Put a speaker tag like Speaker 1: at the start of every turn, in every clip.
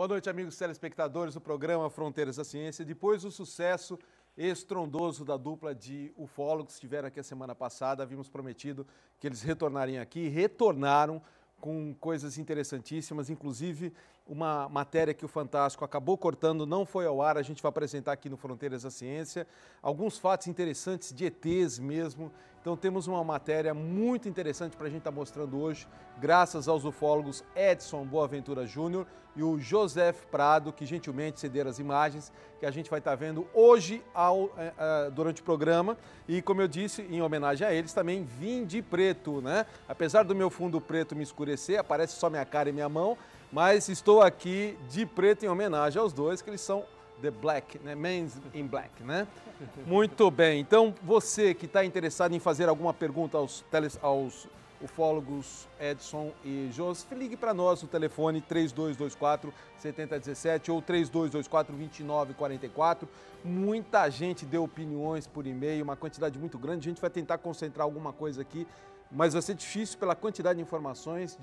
Speaker 1: Boa noite, amigos telespectadores do programa Fronteiras da Ciência. Depois do sucesso estrondoso da dupla de ufólogos que estiveram aqui a semana passada, havíamos prometido que eles retornariam aqui, retornaram com coisas interessantíssimas, inclusive uma matéria que o Fantástico acabou cortando, não foi ao ar, a gente vai apresentar aqui no Fronteiras da Ciência, alguns fatos interessantes de ETs mesmo. Então temos uma matéria muito interessante para a gente estar mostrando hoje, graças aos ufólogos Edson Boaventura Júnior e o Joseph Prado, que gentilmente cederam as imagens que a gente vai estar vendo hoje durante o programa. E como eu disse, em homenagem a eles, também vim de preto, né? Apesar do meu fundo preto me escurecer, aparece só minha cara e minha mão, mas estou aqui de preto em homenagem aos dois, que eles são The Black, né? Men in Black, né? Muito bem, então você que está interessado em fazer alguma pergunta aos ufólogos Edson e Joseph, ligue para nós no telefone 3224-7017 ou 3224-2944. Muita gente deu opiniões por e-mail, uma quantidade muito grande. A gente vai tentar concentrar alguma coisa aqui, mas vai ser difícil pela quantidade de informações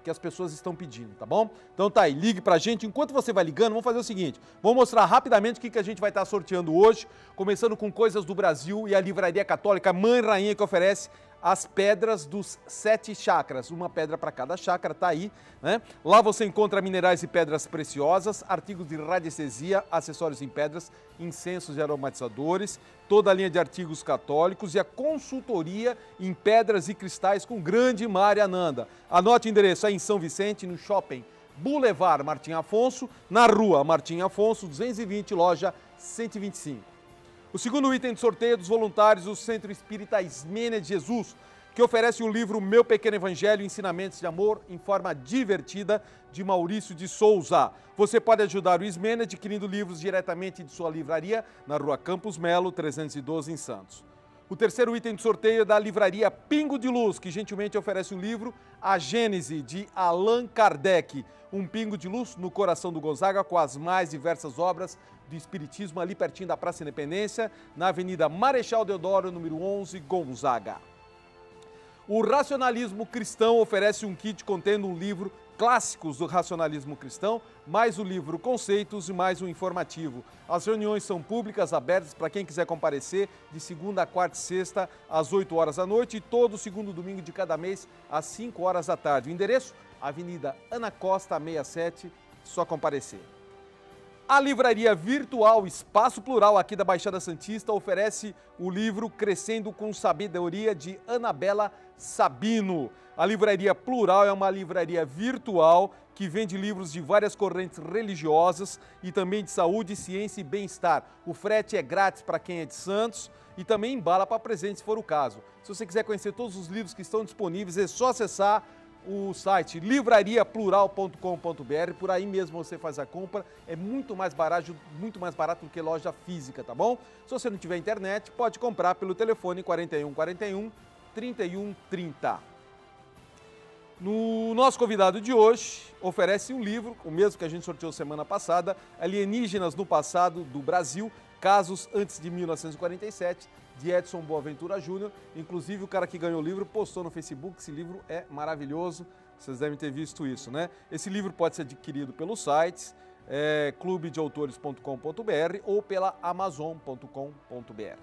Speaker 1: que as pessoas estão pedindo, tá bom? Então tá aí, ligue pra gente. Enquanto você vai ligando, vamos fazer o seguinte, vamos mostrar rapidamente o que a gente vai estar sorteando hoje, começando com coisas do Brasil e a Livraria Católica Mãe Rainha, que oferece as pedras dos 7 chakras, uma pedra para cada chakra, tá aí, né? Lá você encontra minerais e pedras preciosas, artigos de radiestesia, acessórios em pedras, incensos e aromatizadores, toda a linha de artigos católicos e a consultoria em pedras e cristais com grande Mária Ananda. Anote o endereço aí em São Vicente, no Shopping Boulevard Martim Afonso, na rua Martim Afonso, 220, loja 125. O segundo item de sorteio é dos voluntários do Centro Espírita Ismênia de Jesus, que oferece o livro Meu Pequeno Evangelho, Ensinamentos de Amor em Forma Divertida, de Maurício de Souza. Você pode ajudar o Ismênia adquirindo livros diretamente de sua livraria, na rua Campos Melo, 312, em Santos. O terceiro item de sorteio é da livraria Pingo de Luz, que gentilmente oferece o livro A Gênese, de Allan Kardec. Um pingo de luz no coração do Gonzaga, com as mais diversas obras do Espiritismo, ali pertinho da Praça Independência, na Avenida Marechal Deodoro, número 11, Gonzaga. O Racionalismo Cristão oferece um kit contendo um livro Clássicos do Racionalismo Cristão, mais o livro Conceitos e mais um informativo. As reuniões são públicas, abertas para quem quiser comparecer, de segunda a quarta e sexta, às 8 horas da noite, e todo segundo domingo de cada mês, às 5 horas da tarde. O endereço? Avenida Ana Costa, 67, só comparecer. A livraria virtual Espaço Plural, aqui da Baixada Santista, oferece o livro Crescendo com Sabedoria, de Anabela Sabino. A livraria Plural é uma livraria virtual que vende livros de várias correntes religiosas e também de saúde, ciência e bem-estar. O frete é grátis para quem é de Santos e também embala para presente, se for o caso. Se você quiser conhecer todos os livros que estão disponíveis, é só acessar o site livrariaplural.com.br, por aí mesmo você faz a compra, é muito mais barato do que loja física, tá bom? Se você não tiver internet, pode comprar pelo telefone 4141 3130. No nosso convidado de hoje, oferece um livro, o mesmo que a gente sorteou semana passada, Alienígenas no Passado do Brasil, Casos antes de 1947, de Edson Boaventura Júnior. Inclusive, o cara que ganhou o livro postou no Facebook, esse livro é maravilhoso, vocês devem ter visto isso, né? Esse livro pode ser adquirido pelos sites clubedeautores.com.br ou pela amazon.com.br.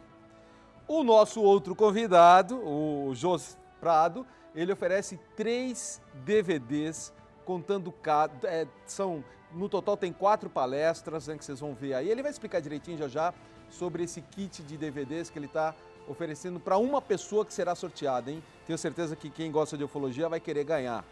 Speaker 1: O nosso outro convidado, o José Prado, ele oferece 3 DVDs contando no total tem 4 palestras, né, que vocês vão ver aí. Ele vai explicar direitinho já sobre esse kit de DVDs que ele está oferecendo para uma pessoa que será sorteada, hein? Tenho certeza que quem gosta de ufologia vai querer ganhar.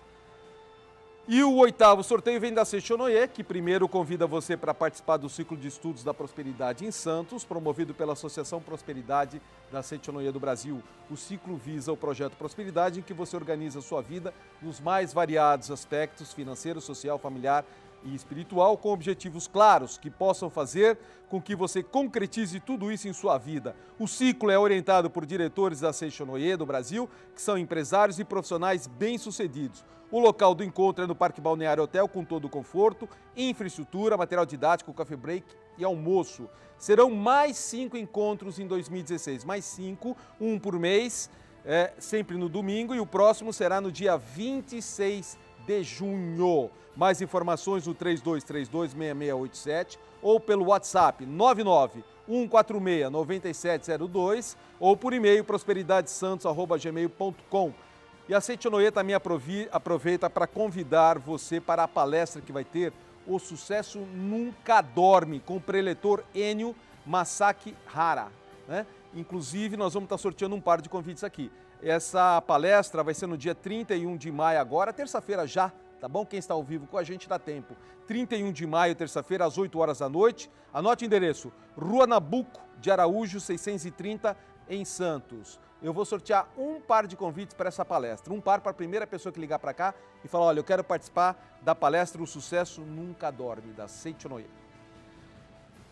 Speaker 1: E o 8º sorteio vem da Sechonoye, que primeiro convida você para participar do ciclo de estudos da prosperidade em Santos, promovido pela Associação Prosperidade da Sechonoye do Brasil. O ciclo visa o projeto Prosperidade, em que você organiza a sua vida nos mais variados aspectos, financeiro, social, familiar e espiritual, com objetivos claros que possam fazer com que você concretize tudo isso em sua vida. O ciclo é orientado por diretores da Sechonoye do Brasil, que são empresários e profissionais bem-sucedidos. O local do encontro é no Parque Balneário Hotel, com todo o conforto, infraestrutura, material didático, coffee break e almoço. Serão mais 5 encontros em 2016, mais 5, um por mês, sempre no domingo, e o próximo será no dia 26 de junho. Mais informações no 3232-6687 ou pelo WhatsApp 99-146-9702 ou por e-mail prosperidadesantos@gmail.com. E a Seitonoye também aproveita para convidar você para a palestra que vai ter O Sucesso Nunca Dorme, com o preletor Ennio Masaki Hara, né? Inclusive, nós vamos estar sorteando um par de convites aqui. Essa palestra vai ser no dia 31 de maio agora, terça-feira já, tá bom? Quem está ao vivo com a gente dá tempo. 31 de maio, terça-feira, às 8 horas da noite. Anote o endereço, Rua Nabuco de Araújo, 630, em Santos. Eu vou sortear um par de convites para essa palestra. Um par para a primeira pessoa que ligar para cá e falar, olha, eu quero participar da palestra O Sucesso Nunca Dorme, da Seitonoye.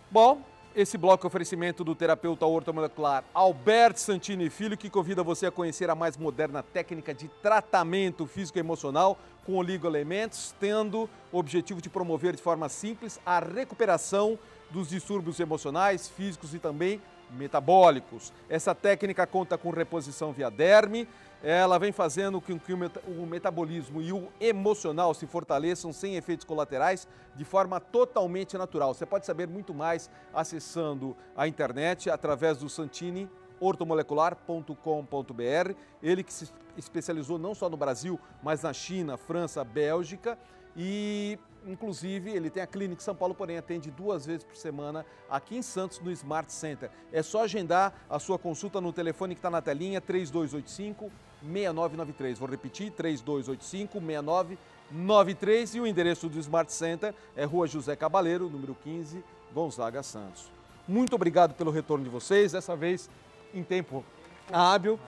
Speaker 1: Bom, esse bloco é oferecimento do terapeuta ortomolecular Alberto Santini Filho, que convida você a conhecer a mais moderna técnica de tratamento físico e emocional com oligoelementos, tendo o objetivo de promover de forma simples a recuperação dos distúrbios emocionais, físicos e também metabólicos. Essa técnica conta com reposição via derme, ela vem fazendo com que o metabolismo e o emocional se fortaleçam sem efeitos colaterais de forma totalmente natural. Você pode saber muito mais acessando a internet através do santiniortomolecular.com.br. Ele que se especializou não só no Brasil, mas na China, França, Bélgica e inclusive ele tem a clínica em São Paulo, porém atende 2 vezes por semana aqui em Santos no Smart Center. É só agendar a sua consulta no telefone que está na telinha 3285-6993. Vou repetir, 3285-6993 e o endereço do Smart Center é Rua José Cabaleiro, número 15, Gonzaga, Santos. Muito obrigado pelo retorno de vocês, dessa vez em tempo hábil,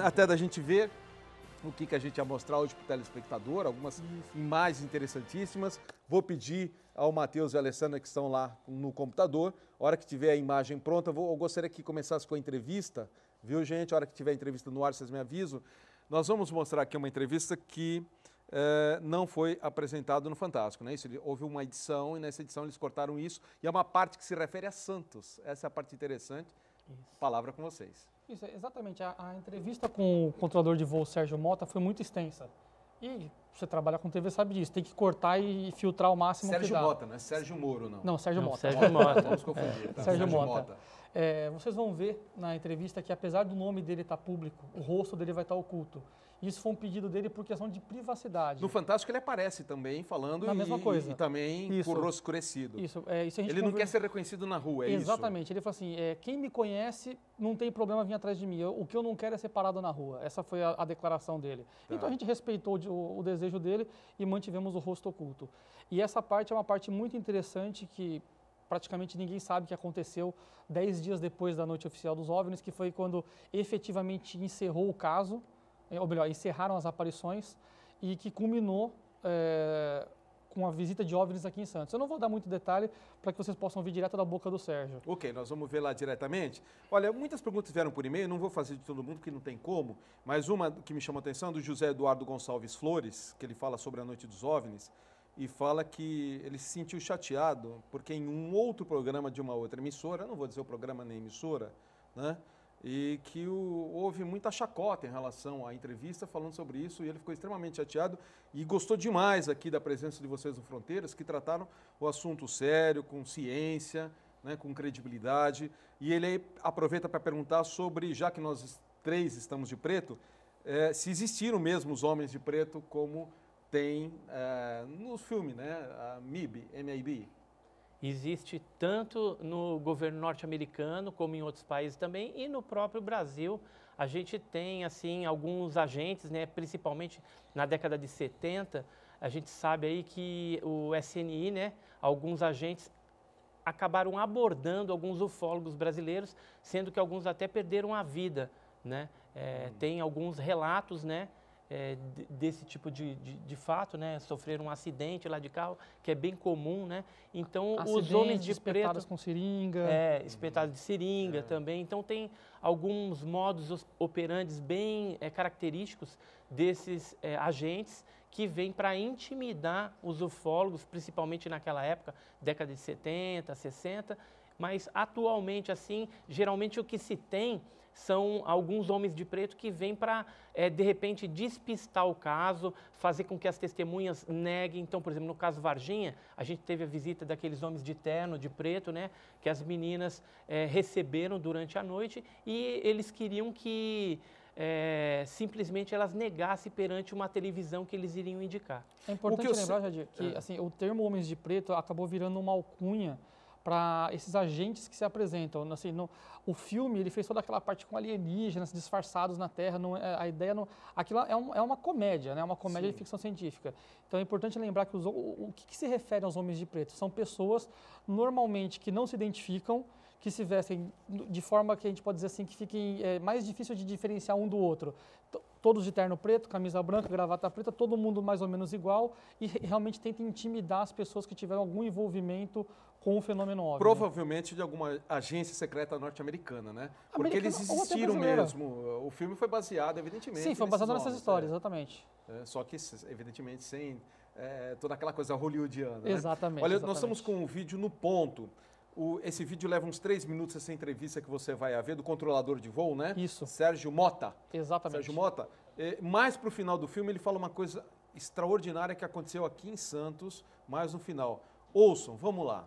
Speaker 1: até da gente ver o que a gente ia mostrar hoje para o telespectador, algumas imagens interessantíssimas. Vou pedir ao Matheus e a Alessandra que estão lá no computador, a hora que tiver a imagem pronta, eu gostaria que começasse com a entrevista, viu gente? A hora que tiver a entrevista no ar, vocês me avisam. Nós vamos mostrar aqui uma entrevista que não foi apresentada no Fantástico, né? Houve uma edição e nessa edição eles cortaram isso e é uma parte que se refere a Santos. Essa é a parte interessante. Palavra com vocês.
Speaker 2: Isso, exatamente. A entrevista com o controlador de voo Sérgio Mota foi muito extensa. E você trabalha com TV, sabe disso. Tem que cortar e filtrar o máximo que dá.
Speaker 1: Sérgio Mota, não é Sérgio Moro, não.
Speaker 2: Não, Sérgio Mota.
Speaker 3: Sérgio Mota.
Speaker 1: Vamos confundir. Tá?
Speaker 2: Sérgio Mota. Vocês vão ver na entrevista que, apesar do nome dele estar público, o rosto dele vai estar oculto. Isso foi um pedido dele por questão de privacidade.
Speaker 1: No Fantástico ele aparece também falando
Speaker 2: na mesma coisa.
Speaker 1: E também com o rosto escurecido.
Speaker 2: Isso a gente
Speaker 1: ele não quer ser reconhecido na rua, é
Speaker 2: isso? Exatamente. Ele falou assim, quem me conhece não tem problema vir atrás de mim. O que eu não quero é ser parado na rua. Essa foi a declaração dele. Tá. Então a gente respeitou o desejo dele e mantivemos o rosto oculto. E essa parte é uma parte muito interessante que praticamente ninguém sabe que aconteceu 10 dias depois da noite oficial dos OVNIs, que foi quando efetivamente encerrou o caso, ou melhor, encerraram as aparições e que culminou com a visita de OVNIs aqui em Santos. Eu não vou dar muito detalhe para que vocês possam ouvir direto da boca do Sérgio.
Speaker 1: Ok, nós vamos ver lá diretamente. Olha, muitas perguntas vieram por e-mail, não vou fazer de todo mundo, porque não tem como, mas uma que me chamou a atenção do José Eduardo Gonçalves Flores, que ele fala sobre a noite dos OVNIs, e fala que ele se sentiu chateado porque em um outro programa de uma outra emissora, não vou dizer o programa nem emissora, né? E que houve muita chacota em relação à entrevista falando sobre isso e ele ficou extremamente chateado e gostou demais aqui da presença de vocês no Fronteiras, que trataram o assunto sério, com ciência, né, com credibilidade. E ele aproveita para perguntar sobre, já que nós 3 estamos de preto, se existiram mesmo os homens de preto como tem no filme, né, a MIB, M-I-B.
Speaker 3: Existe tanto no governo norte-americano como em outros países também e no próprio Brasil. A gente tem assim alguns agentes, né, principalmente na década de 70, a gente sabe aí que o SNI, né, alguns agentes acabaram abordando alguns ufólogos brasileiros, sendo que alguns até perderam a vida, né? Tem alguns relatos, né, desse tipo de fato, né? Sofreram um acidente lá de carro, que é bem comum, né? Então,
Speaker 2: acidentes,
Speaker 3: os homens de preto...
Speaker 2: espetados com seringa.
Speaker 3: Espetados de seringa também. Então, tem alguns modos operandes bem característicos desses agentes que vêm para intimidar os ufólogos, principalmente naquela época, década de 70, 60, mas atualmente, assim, geralmente o que se tem são alguns homens de preto que vêm para, de repente, despistar o caso, fazer com que as testemunhas neguem. Então, por exemplo, no caso Varginha, a gente teve a visita daqueles homens de terno, de preto, né, que as meninas receberam durante a noite e eles queriam que simplesmente elas negassem perante uma televisão que eles iriam indicar.
Speaker 2: É importante lembrar, Jadir, que assim, o termo homens de preto acabou virando uma alcunha para esses agentes que se apresentam. Assim, o filme ele fez toda aquela parte com alienígenas disfarçados na Terra. A ideia aquilo é uma comédia, né? Uma comédia de ficção científica. Então é importante lembrar que o que se refere aos homens de preto? São pessoas normalmente que não se identificam, que se vestem de forma que a gente pode dizer assim que fiquem mais difícil de diferenciar um do outro. Todos de terno preto, camisa branca, gravata preta, todo mundo mais ou menos igual e realmente tenta intimidar as pessoas que tiveram algum envolvimento com o fenômeno OVNI.
Speaker 1: Provavelmente de alguma agência secreta norte-americana, né? Porque eles existiram mesmo. O filme foi baseado, evidentemente.
Speaker 2: Sim, foi baseado nessas histórias, exatamente.
Speaker 1: Só que, evidentemente, sem toda aquela coisa hollywoodiana.
Speaker 2: Exatamente.
Speaker 1: Né? Olha,
Speaker 2: exatamente.
Speaker 1: nós estamos com um vídeo no ponto. Esse vídeo leva uns 3 minutos, essa entrevista que você vai ver do controlador de voo, né?
Speaker 2: Isso.
Speaker 1: Sérgio Mota.
Speaker 2: Exatamente.
Speaker 1: Sérgio Mota. Mais para o final do filme, ele fala uma coisa extraordinária que aconteceu aqui em Santos, mais no final. Ouçam, vamos lá.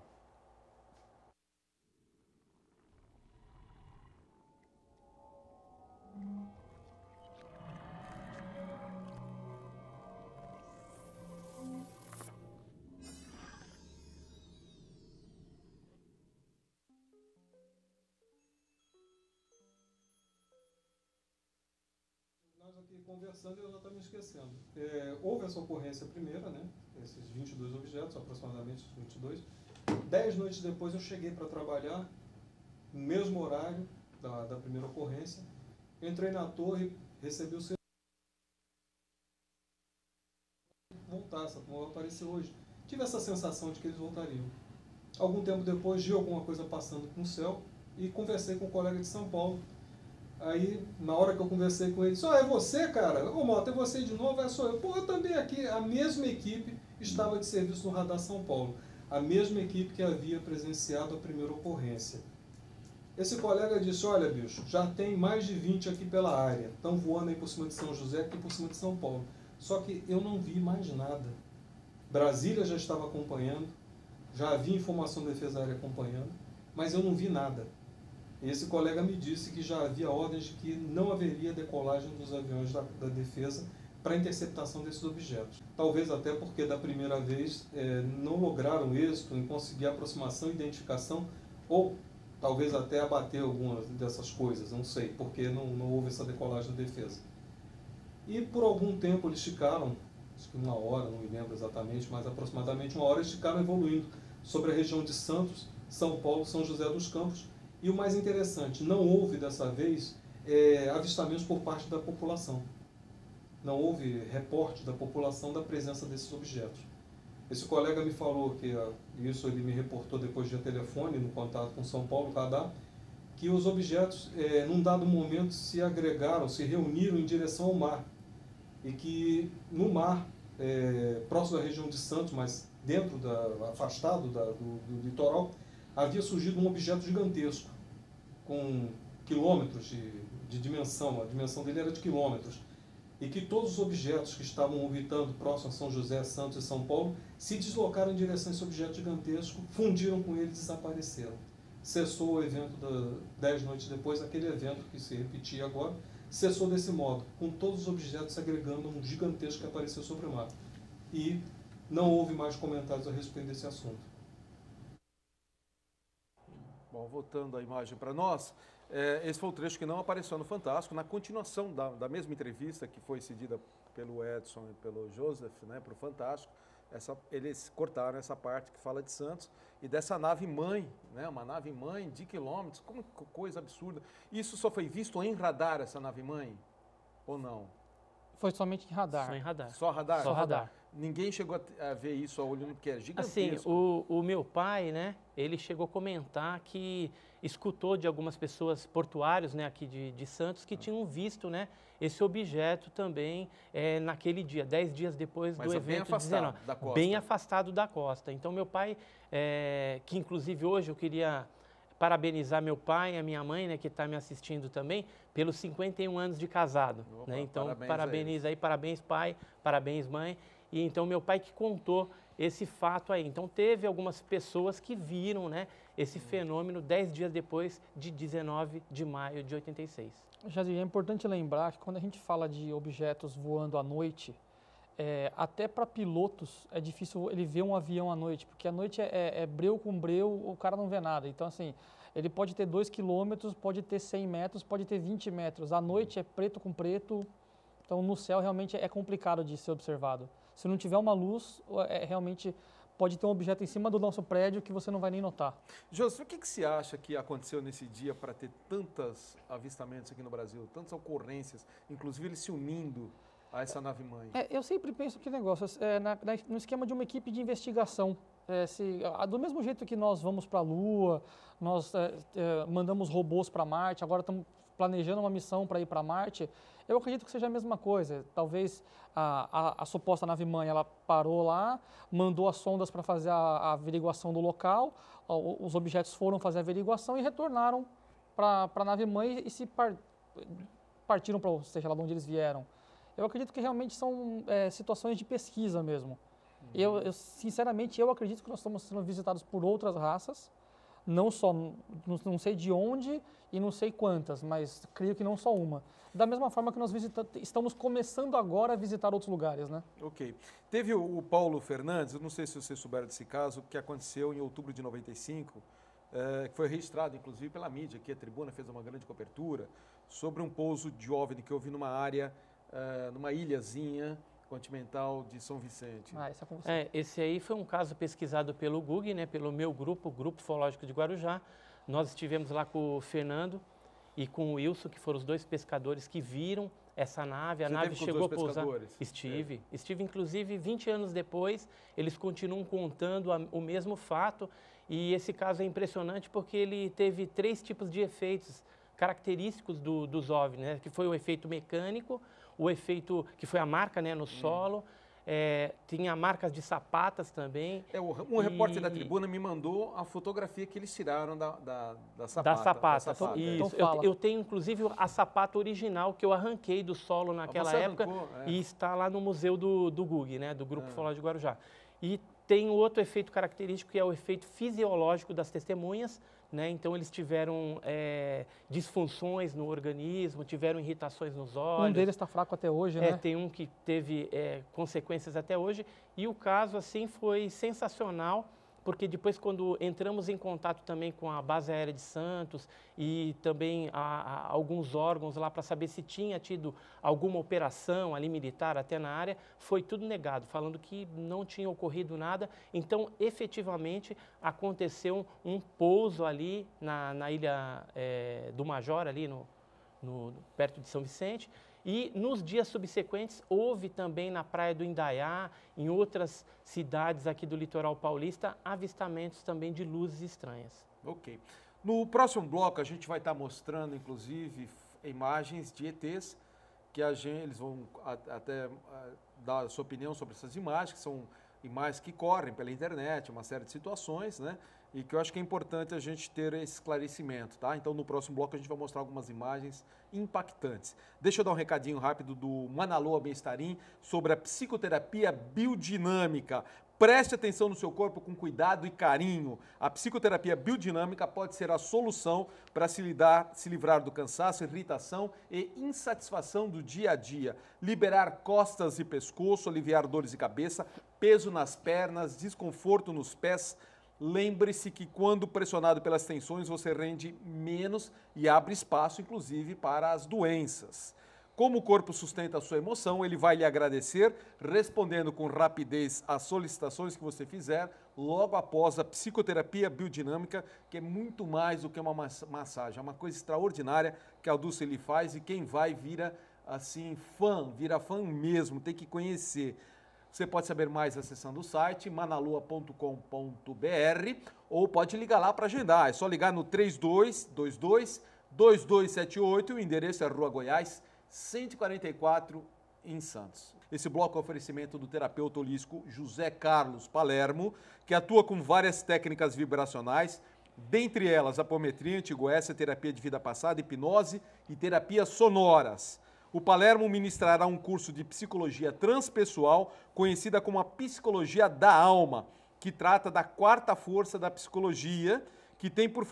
Speaker 4: Aqui conversando e eu já estava me esquecendo. Houve essa ocorrência primeira, né? Esses 22 objetos, aproximadamente 22. 10 noites depois eu cheguei para trabalhar, no mesmo horário da primeira ocorrência. Entrei na torre, recebi o seu voltar, essa turma vai aparecer hoje. Tive essa sensação de que eles voltariam. Algum tempo depois, vi alguma coisa passando com o céu e conversei com um colega de São Paulo. Aí, na hora que eu conversei com ele, disse, é você, cara? Ô, Mota, é você de novo? Sou eu. Pô, eu também aqui. A mesma equipe estava de serviço no Radar São Paulo. A mesma equipe que havia presenciado a primeira ocorrência. Esse colega disse, olha, bicho, já tem mais de 20 aqui pela área. Estão voando aí por cima de São José, aqui por cima de São Paulo. Só que eu não vi mais nada. Brasília já estava acompanhando, já havia informação da Defesa Aérea acompanhando, mas eu não vi nada. Esse colega me disse que já havia ordens de que não haveria decolagem dos aviões da defesa para interceptação desses objetos. Talvez até porque da primeira vez não lograram êxito em conseguir aproximação e identificação, ou talvez até abater algumas dessas coisas, não sei, porque não houve essa decolagem da defesa. E por algum tempo eles ficaram, acho que 1 hora, não me lembro exatamente, mas aproximadamente 1 hora eles ficaram evoluindo sobre a região de Santos, São Paulo, São José dos Campos. E o mais interessante, não houve dessa vez avistamentos por parte da população. Não houve reporte da população da presença desses objetos. Esse colega me falou que, isso ele me reportou depois de telefone, no contato com São Paulo, Radar, que os objetos, num dado momento, se agregaram, se reuniram em direção ao mar. E que no mar, próximo da região de Santos, mas dentro, afastado do litoral, havia surgido um objeto gigantesco, com quilômetros de dimensão, a dimensão dele era de quilômetros, e que todos os objetos que estavam orbitando próximo a São José, Santos e São Paulo se deslocaram em direção a esse objeto gigantesco, fundiram com ele e desapareceram. Cessou o evento 10 noites depois, aquele evento que se repetia agora, cessou desse modo, com todos os objetos se agregando a um gigantesco que apareceu sobre o mar. E não houve mais comentários a respeito desse assunto.
Speaker 1: Bom, voltando a imagem para nós, esse foi o trecho que não apareceu no Fantástico. Na continuação da mesma entrevista que foi cedida pelo Edson e pelo Joseph, né, para o Fantástico, eles cortaram essa parte que fala de Santos e dessa nave-mãe, né, uma nave-mãe de quilômetros, como coisa absurda. Isso só foi visto em radar, essa nave-mãe, ou não?
Speaker 2: Foi somente em radar.
Speaker 3: Só em radar.
Speaker 1: Só radar?
Speaker 3: Só radar.
Speaker 1: Ninguém chegou a ver isso a olho nu, porque é gigantesco.
Speaker 3: Assim, o meu pai, né, ele chegou a comentar que escutou de algumas pessoas portuários, né, aqui de Santos, que tinham visto, né, esse objeto também naquele dia, 10 dias depois do evento.
Speaker 1: Bem afastado da costa.
Speaker 3: Bem afastado da costa. Então, meu pai, que inclusive hoje eu queria parabenizar meu pai e a minha mãe, né, que está me assistindo também, pelos 51 anos de casado.
Speaker 1: Opa,
Speaker 3: Né? Então,
Speaker 1: parabéns
Speaker 3: parabéns aí, parabéns pai, parabéns mãe. E então meu pai que contou esse fato aí. Então teve algumas pessoas que viram, né, esse fenômeno 10 dias depois de 19 de maio de 86.
Speaker 2: Jadir, é importante lembrar que quando a gente fala de objetos voando à noite, até para pilotos é difícil ele ver um avião à noite, porque à noite é breu com breu, o cara não vê nada. Então, assim, ele pode ter 2 quilômetros, pode ter 100 metros, pode ter 20 metros. À noite é preto com preto, então no céu realmente é complicado de ser observado. Se não tiver uma luz, realmente pode ter um objeto em cima do nosso prédio que você não vai nem notar.
Speaker 1: José, o que você acha que aconteceu nesse dia para ter tantos avistamentos aqui no Brasil, tantas ocorrências, inclusive eles se unindo a essa nave-mãe?
Speaker 2: Eu sempre penso que negócio, no esquema de uma equipe de investigação. Do mesmo jeito que nós vamos para a Lua, nós mandamos robôs para Marte, agora estamos planejando uma missão para ir para Marte, eu acredito que seja a mesma coisa. Talvez a suposta nave-mãe, ela parou lá, mandou as sondas para fazer a averiguação do local, os objetos foram fazer a averiguação e retornaram para a nave-mãe e partiram para seja lá de onde eles vieram. Eu acredito que realmente são situações de pesquisa mesmo. Sinceramente, eu acredito que nós estamos sendo visitados por outras raças, não sei de onde e não sei quantas, mas creio que não só uma. Da mesma forma que nós estamos começando agora a visitar outros lugares, né?
Speaker 1: Ok. Teve o Paulo Fernandes, eu não sei se vocês souberam desse caso, que aconteceu em outubro de 95, que foi registrado, inclusive, pela mídia, que a Tribuna fez uma grande cobertura, sobre um pouso de OVNI que houve numa área, numa ilhazinha continental de São Vicente.
Speaker 2: Essa é com você.
Speaker 3: Esse aí foi um caso pesquisado pelo GUG, né, pelo meu grupo, o Grupo Ufológico de Guarujá. Nós estivemos lá com o Fernando e com o Wilson, que foram os dois pescadores que viram essa nave. A nave chegou a pousar. Estive inclusive 20 anos depois, eles continuam contando o mesmo fato. E esse caso é impressionante porque ele teve 3 tipos de efeitos característicos dos OVNIs, né, que foi o efeito mecânico, o efeito que foi a marca, né, no solo, tinha marcas de sapatas também.
Speaker 1: Um repórter da Tribuna me mandou a fotografia que eles tiraram da sapata.
Speaker 3: Da sapata.
Speaker 2: Isso.
Speaker 3: Então, eu tenho, inclusive, a sapata original que eu arranquei do solo naquela época e está lá no museu do GUG, né, do Grupo Ufológico de Guarujá. E tem outro efeito característico, que é o efeito fisiológico das testemunhas, né? Então, eles tiveram disfunções no organismo, tiveram irritações nos olhos.
Speaker 2: Um deles está fraco até hoje, né?
Speaker 3: Tem um que teve consequências até hoje. E o caso, assim, foi sensacional, porque depois, quando entramos em contato também com a Base Aérea de Santos e também alguns órgãos lá para saber se tinha tido alguma operação ali militar até na área, foi tudo negado, falando que não tinha ocorrido nada. Então, efetivamente, aconteceu um pouso ali na ilha do Major, ali perto de São Vicente. E nos dias subsequentes, houve também na Praia do Indaiá, em outras cidades aqui do litoral paulista, avistamentos também de luzes estranhas.
Speaker 1: Ok. No próximo bloco, a gente vai estar mostrando, inclusive, imagens de ETs, que eles vão até dar a sua opinião sobre essas imagens, que são imagens que correm pela internet, uma série de situações, né? E que eu acho que é importante a gente ter esse esclarecimento, tá? Então, no próximo bloco, a gente vai mostrar algumas imagens impactantes. Deixa eu dar um recadinho rápido do Manaloa Bem-Estarim sobre a psicoterapia biodinâmica. Preste atenção no seu corpo com cuidado e carinho. A psicoterapia biodinâmica pode ser a solução para se livrar do cansaço, irritação e insatisfação do dia a dia. Liberar costas e pescoço, aliviar dores de cabeça, peso nas pernas, desconforto nos pés. Lembre-se que quando pressionado pelas tensões, você rende menos e abre espaço, inclusive, para as doenças. Como o corpo sustenta a sua emoção, ele vai lhe agradecer, respondendo com rapidez às solicitações que você fizer, logo após a psicoterapia biodinâmica, que é muito mais do que uma massagem. É uma coisa extraordinária que a Dulce lhe faz e quem vai vira, assim, vira fã mesmo, tem que conhecer. Você pode saber mais acessando o site manalua.com.br ou pode ligar lá para agendar. É só ligar no 3222-2278 e o endereço é Rua Goiás, 144, em Santos. Esse bloco é oferecimento do terapeuta holístico José Carlos Palermo, que atua com várias técnicas vibracionais, dentre elas apometria, antigoécia, terapia de vida passada, hipnose e terapias sonoras. O Palermo ministrará um curso de psicologia transpessoal, conhecida como a psicologia da alma, que trata da quarta força da psicologia, que tem por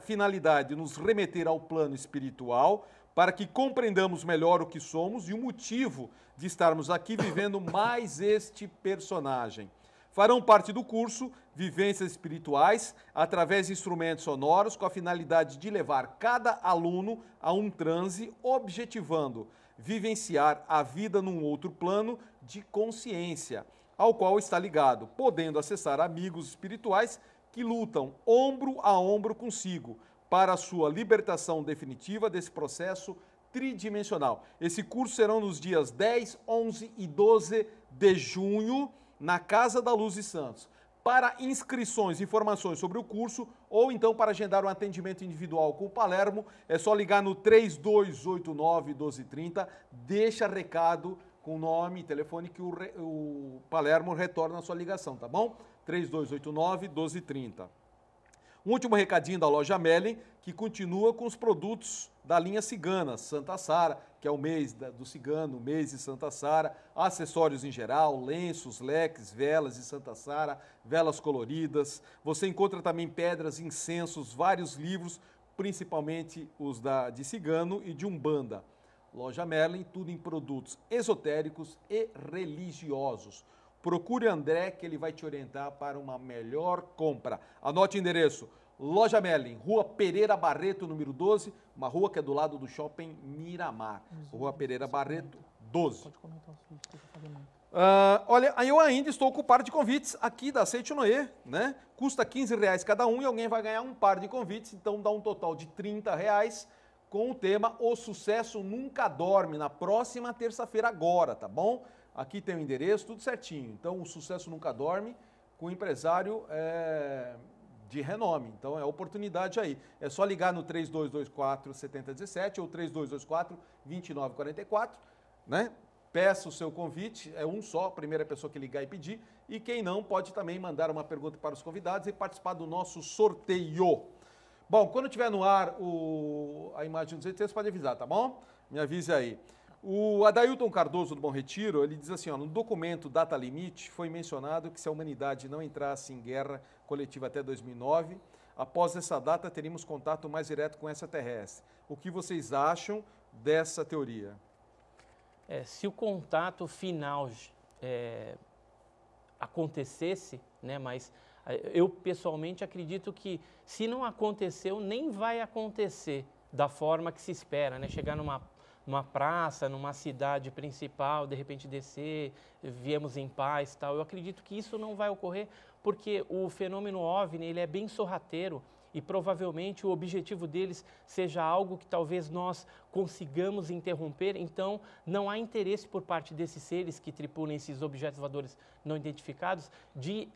Speaker 1: finalidade nos remeter ao plano espiritual, para que compreendamos melhor o que somos e o motivo de estarmos aqui vivendo mais este personagem. Farão parte do curso vivências espirituais através de instrumentos sonoros com a finalidade de levar cada aluno a um transe, objetivando vivenciar a vida num outro plano de consciência, ao qual está ligado, podendo acessar amigos espirituais que lutam ombro a ombro consigo para a sua libertação definitiva desse processo tridimensional. Esse curso será nos dias 10, 11 e 12 de junho, na Casa da Luz de Santos. Para inscrições e informações sobre o curso, ou então para agendar um atendimento individual com o Palermo, é só ligar no 3289-1230, deixa recado com nome e telefone que o Palermo retorna a sua ligação, tá bom? 3289-1230. Um último recadinho da loja Melling, que continua com os produtos da linha Cigana, Santa Sara, que é o mês do cigano, o mês de Santa Sara, acessórios em geral, lenços, leques, velas de Santa Sara, velas coloridas. Você encontra também pedras, incensos, vários livros, principalmente os de cigano e de umbanda. Loja Merlin, tudo em produtos esotéricos e religiosos. Procure André, que ele vai te orientar para uma melhor compra. Anote o endereço: Loja Merlin, Rua Pereira Barreto, número 12, uma rua que é do lado do Shopping Miramar. Rua Pereira Barreto, 12. Pode comentar o seguinte, que eu falei muito. Olha, eu ainda estou com o par de convites aqui da Aceite Noé, né? Custa R$15 cada um e alguém vai ganhar um par de convites, então dá um total de R$30 com o tema O Sucesso Nunca Dorme, na próxima terça-feira agora, tá bom? Aqui tem o endereço, tudo certinho. Então, o Sucesso Nunca Dorme, com o empresário de renome. Então, é oportunidade aí. É só ligar no 3224-7017 ou 3224-2944, né? Peça o seu convite, é um só, a primeira pessoa que ligar e pedir. E quem não, pode também mandar uma pergunta para os convidados e participar do nosso sorteio. Bom, quando tiver no ar a imagem dos ETs, pode avisar, tá bom? Me avise aí. O Adailton Cardoso do Bom Retiro, ele diz assim, ó, no documento Data Limite foi mencionado que se a humanidade não entrasse em guerra coletiva até 2009, após essa data teríamos contato mais direto com extraterrestre. O que vocês acham dessa teoria?
Speaker 3: Se o contato final acontecesse, né, mas eu pessoalmente acredito que se não aconteceu, nem vai acontecer da forma que se espera, né? Chegar numa praça, numa cidade principal, de repente descer, viemos em paz, tal. Eu acredito que isso não vai ocorrer porque o fenômeno OVNI, ele é bem sorrateiro e provavelmente o objetivo deles seja algo que talvez nós consigamos interromper. Então, não há interesse por parte desses seres que tripulam esses objetos voadores não identificados de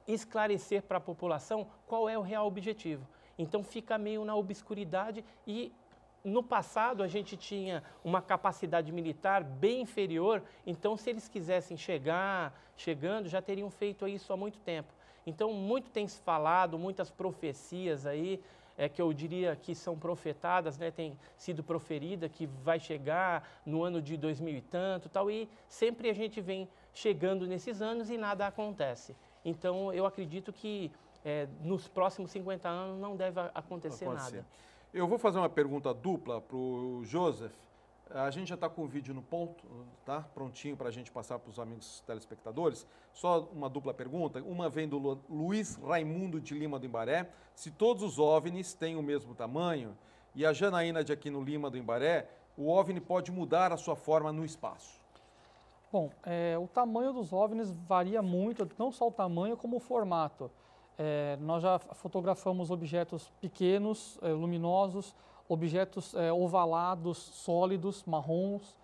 Speaker 3: esclarecer para a população qual é o real objetivo. Então, fica meio na obscuridade e no passado, a gente tinha uma capacidade militar bem inferior, então, se eles quisessem chegando, já teriam feito isso há muito tempo. Então, muito tem se falado, muitas profecias aí, que eu diria que são profetadas, né, tem sido proferida, que vai chegar no ano de 2000 e tanto, tal, e sempre a gente vem chegando nesses anos e nada acontece. Então, eu acredito que nos próximos 50 anos não deve acontecer nada.
Speaker 1: Eu vou fazer uma pergunta dupla para o Joseph. A gente já está com o vídeo no ponto, tá? Prontinho para a gente passar para os amigos telespectadores. Só uma dupla pergunta. Uma vem do Luiz Raimundo de Lima do Imbaré. Se todos os OVNIs têm o mesmo tamanho, e a Janaína de Aquino Lima do Imbaré, o OVNI pode mudar a sua forma no espaço?
Speaker 2: Bom, o tamanho dos OVNIs varia muito, não só o tamanho, como o formato. Nós já fotografamos objetos pequenos, luminosos, objetos ovalados, sólidos, marrons,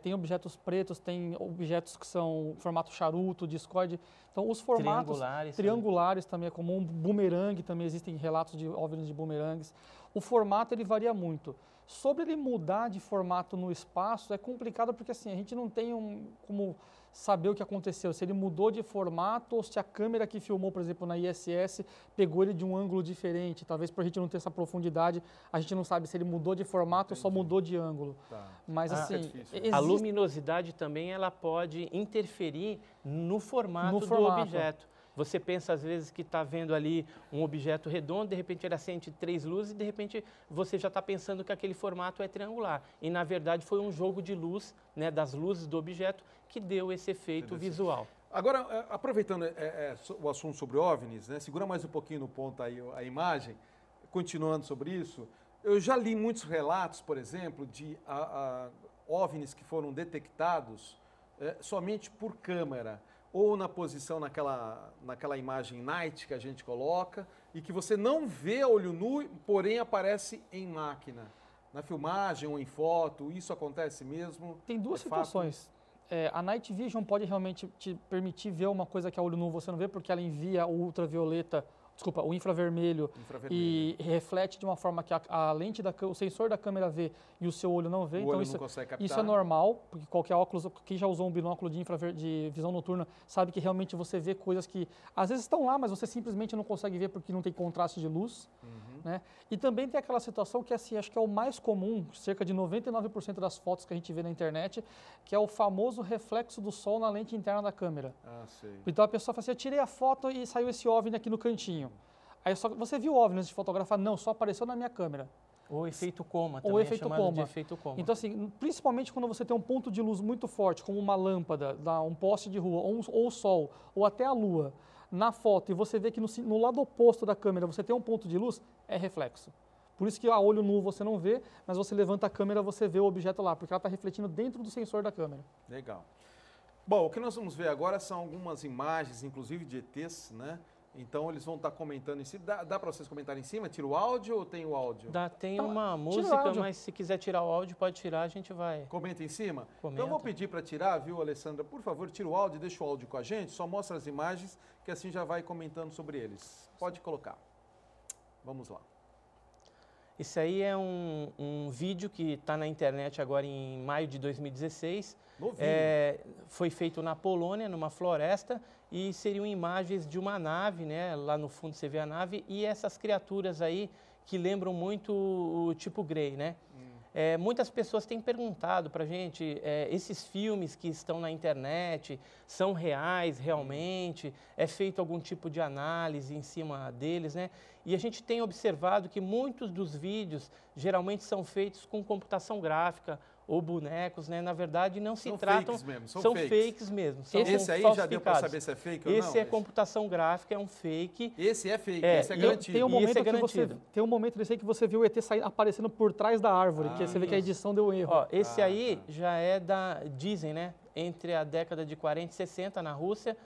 Speaker 2: tem objetos pretos, tem objetos que são formato charuto, discoide. Então, os formatos triangulares também é comum, bumerangue também, existem relatos de OVNIs de bumerangues. O formato ele varia muito. Sobre ele mudar de formato no espaço é complicado porque assim, a gente não tem como saber o que aconteceu, se ele mudou de formato ou se a câmera que filmou, por exemplo, na ISS, pegou ele de um ângulo diferente. Talvez por a gente não ter essa profundidade, a gente não sabe se ele mudou de formato ou só mudou de ângulo.
Speaker 1: Tá.
Speaker 2: Mas assim,
Speaker 3: A luminosidade também ela pode interferir no formato do objeto. Você pensa às vezes que está vendo ali um objeto redondo, de repente ele acende 3 luzes e de repente você já está pensando que aquele formato é triangular. E na verdade foi um jogo de luz, né, das luzes do objeto que deu esse efeito visual.
Speaker 1: Agora, aproveitando o assunto sobre OVNIs, né, segura mais um pouquinho no ponto aí a imagem, continuando sobre isso, eu já li muitos relatos, por exemplo, de OVNIs que foram detectados somente por câmera, ou na posição naquela imagem night que a gente coloca, e que você não vê a olho nu, porém aparece em máquina. Na filmagem ou em foto, isso acontece mesmo?
Speaker 2: Tem duas situações. A Night Vision pode realmente te permitir ver uma coisa que a olho nu você não vê, porque ela envia o ultravioleta, desculpa, o infravermelho, e reflete de uma forma que a lente, o sensor da câmera vê e o seu olho não vê. Então isso é normal, porque qualquer óculos, quem já usou um binóculo de visão noturna sabe que realmente você vê coisas que às vezes estão lá, mas você simplesmente não consegue ver porque não tem contraste de luz. Né? E também tem aquela situação que assim, acho que é o mais comum, cerca de 99% das fotos que a gente vê na internet, que é o famoso reflexo do sol na lente interna da câmera.
Speaker 1: Sei.
Speaker 2: Então a pessoa fala assim, eu tirei a foto e saiu esse OVNI aqui no cantinho. Aí você viu o OVNI antes de fotografar? Não, só apareceu na minha câmera.
Speaker 3: Ou efeito coma, também
Speaker 2: ou efeito
Speaker 3: chamado
Speaker 2: coma.
Speaker 3: de efeito coma.
Speaker 2: Então assim, principalmente quando você tem um ponto de luz muito forte, como uma lâmpada, um poste de rua, ou o sol, ou até a lua, na foto, e você vê que no lado oposto da câmera você tem um ponto de luz, é reflexo. Por isso que a olho nu você não vê, mas você levanta a câmera, você vê o objeto lá, porque ela está refletindo dentro do sensor da câmera.
Speaker 1: Legal. Bom, o que nós vamos ver agora são algumas imagens, inclusive de ETs, né? Então eles vão estar comentando em cima. Dá para vocês comentarem em cima? Tira o áudio ou tem o áudio?
Speaker 3: Tem uma música, mas se quiser tirar o áudio, pode tirar, a gente vai.
Speaker 1: Comenta em cima?
Speaker 3: Comenta.
Speaker 1: Então eu vou pedir para tirar, viu, Alessandra? Por favor, tira o áudio, deixa o áudio com a gente, só mostra as imagens, que assim já vai comentando sobre eles. Pode colocar. Vamos lá.
Speaker 3: Esse aí é um vídeo que está na internet agora em maio de 2016. Foi feito na Polônia, numa floresta, e seriam imagens de uma nave, né? Lá no fundo você vê a nave, e essas criaturas aí que lembram muito o tipo Grey, né? Muitas pessoas têm perguntado para a gente, esses filmes que estão na internet são reais realmente? É feito algum tipo de análise em cima deles, né? E a gente tem observado que muitos dos vídeos geralmente são feitos com computação gráfica ou bonecos, né? Na verdade, não se tratam...
Speaker 1: São fakes mesmo. Esse aí já deu para saber se é fake ou não?
Speaker 3: Esse é computação gráfica, é um fake.
Speaker 1: Esse é fake, esse é garantido.
Speaker 2: Tem um momento desse aí que você viu o ET aparecendo por trás da árvore, que você vê que a edição deu erro.
Speaker 3: Ó, esse aí já é dizem, né? Entre a década de 40 e 60 na Rússia,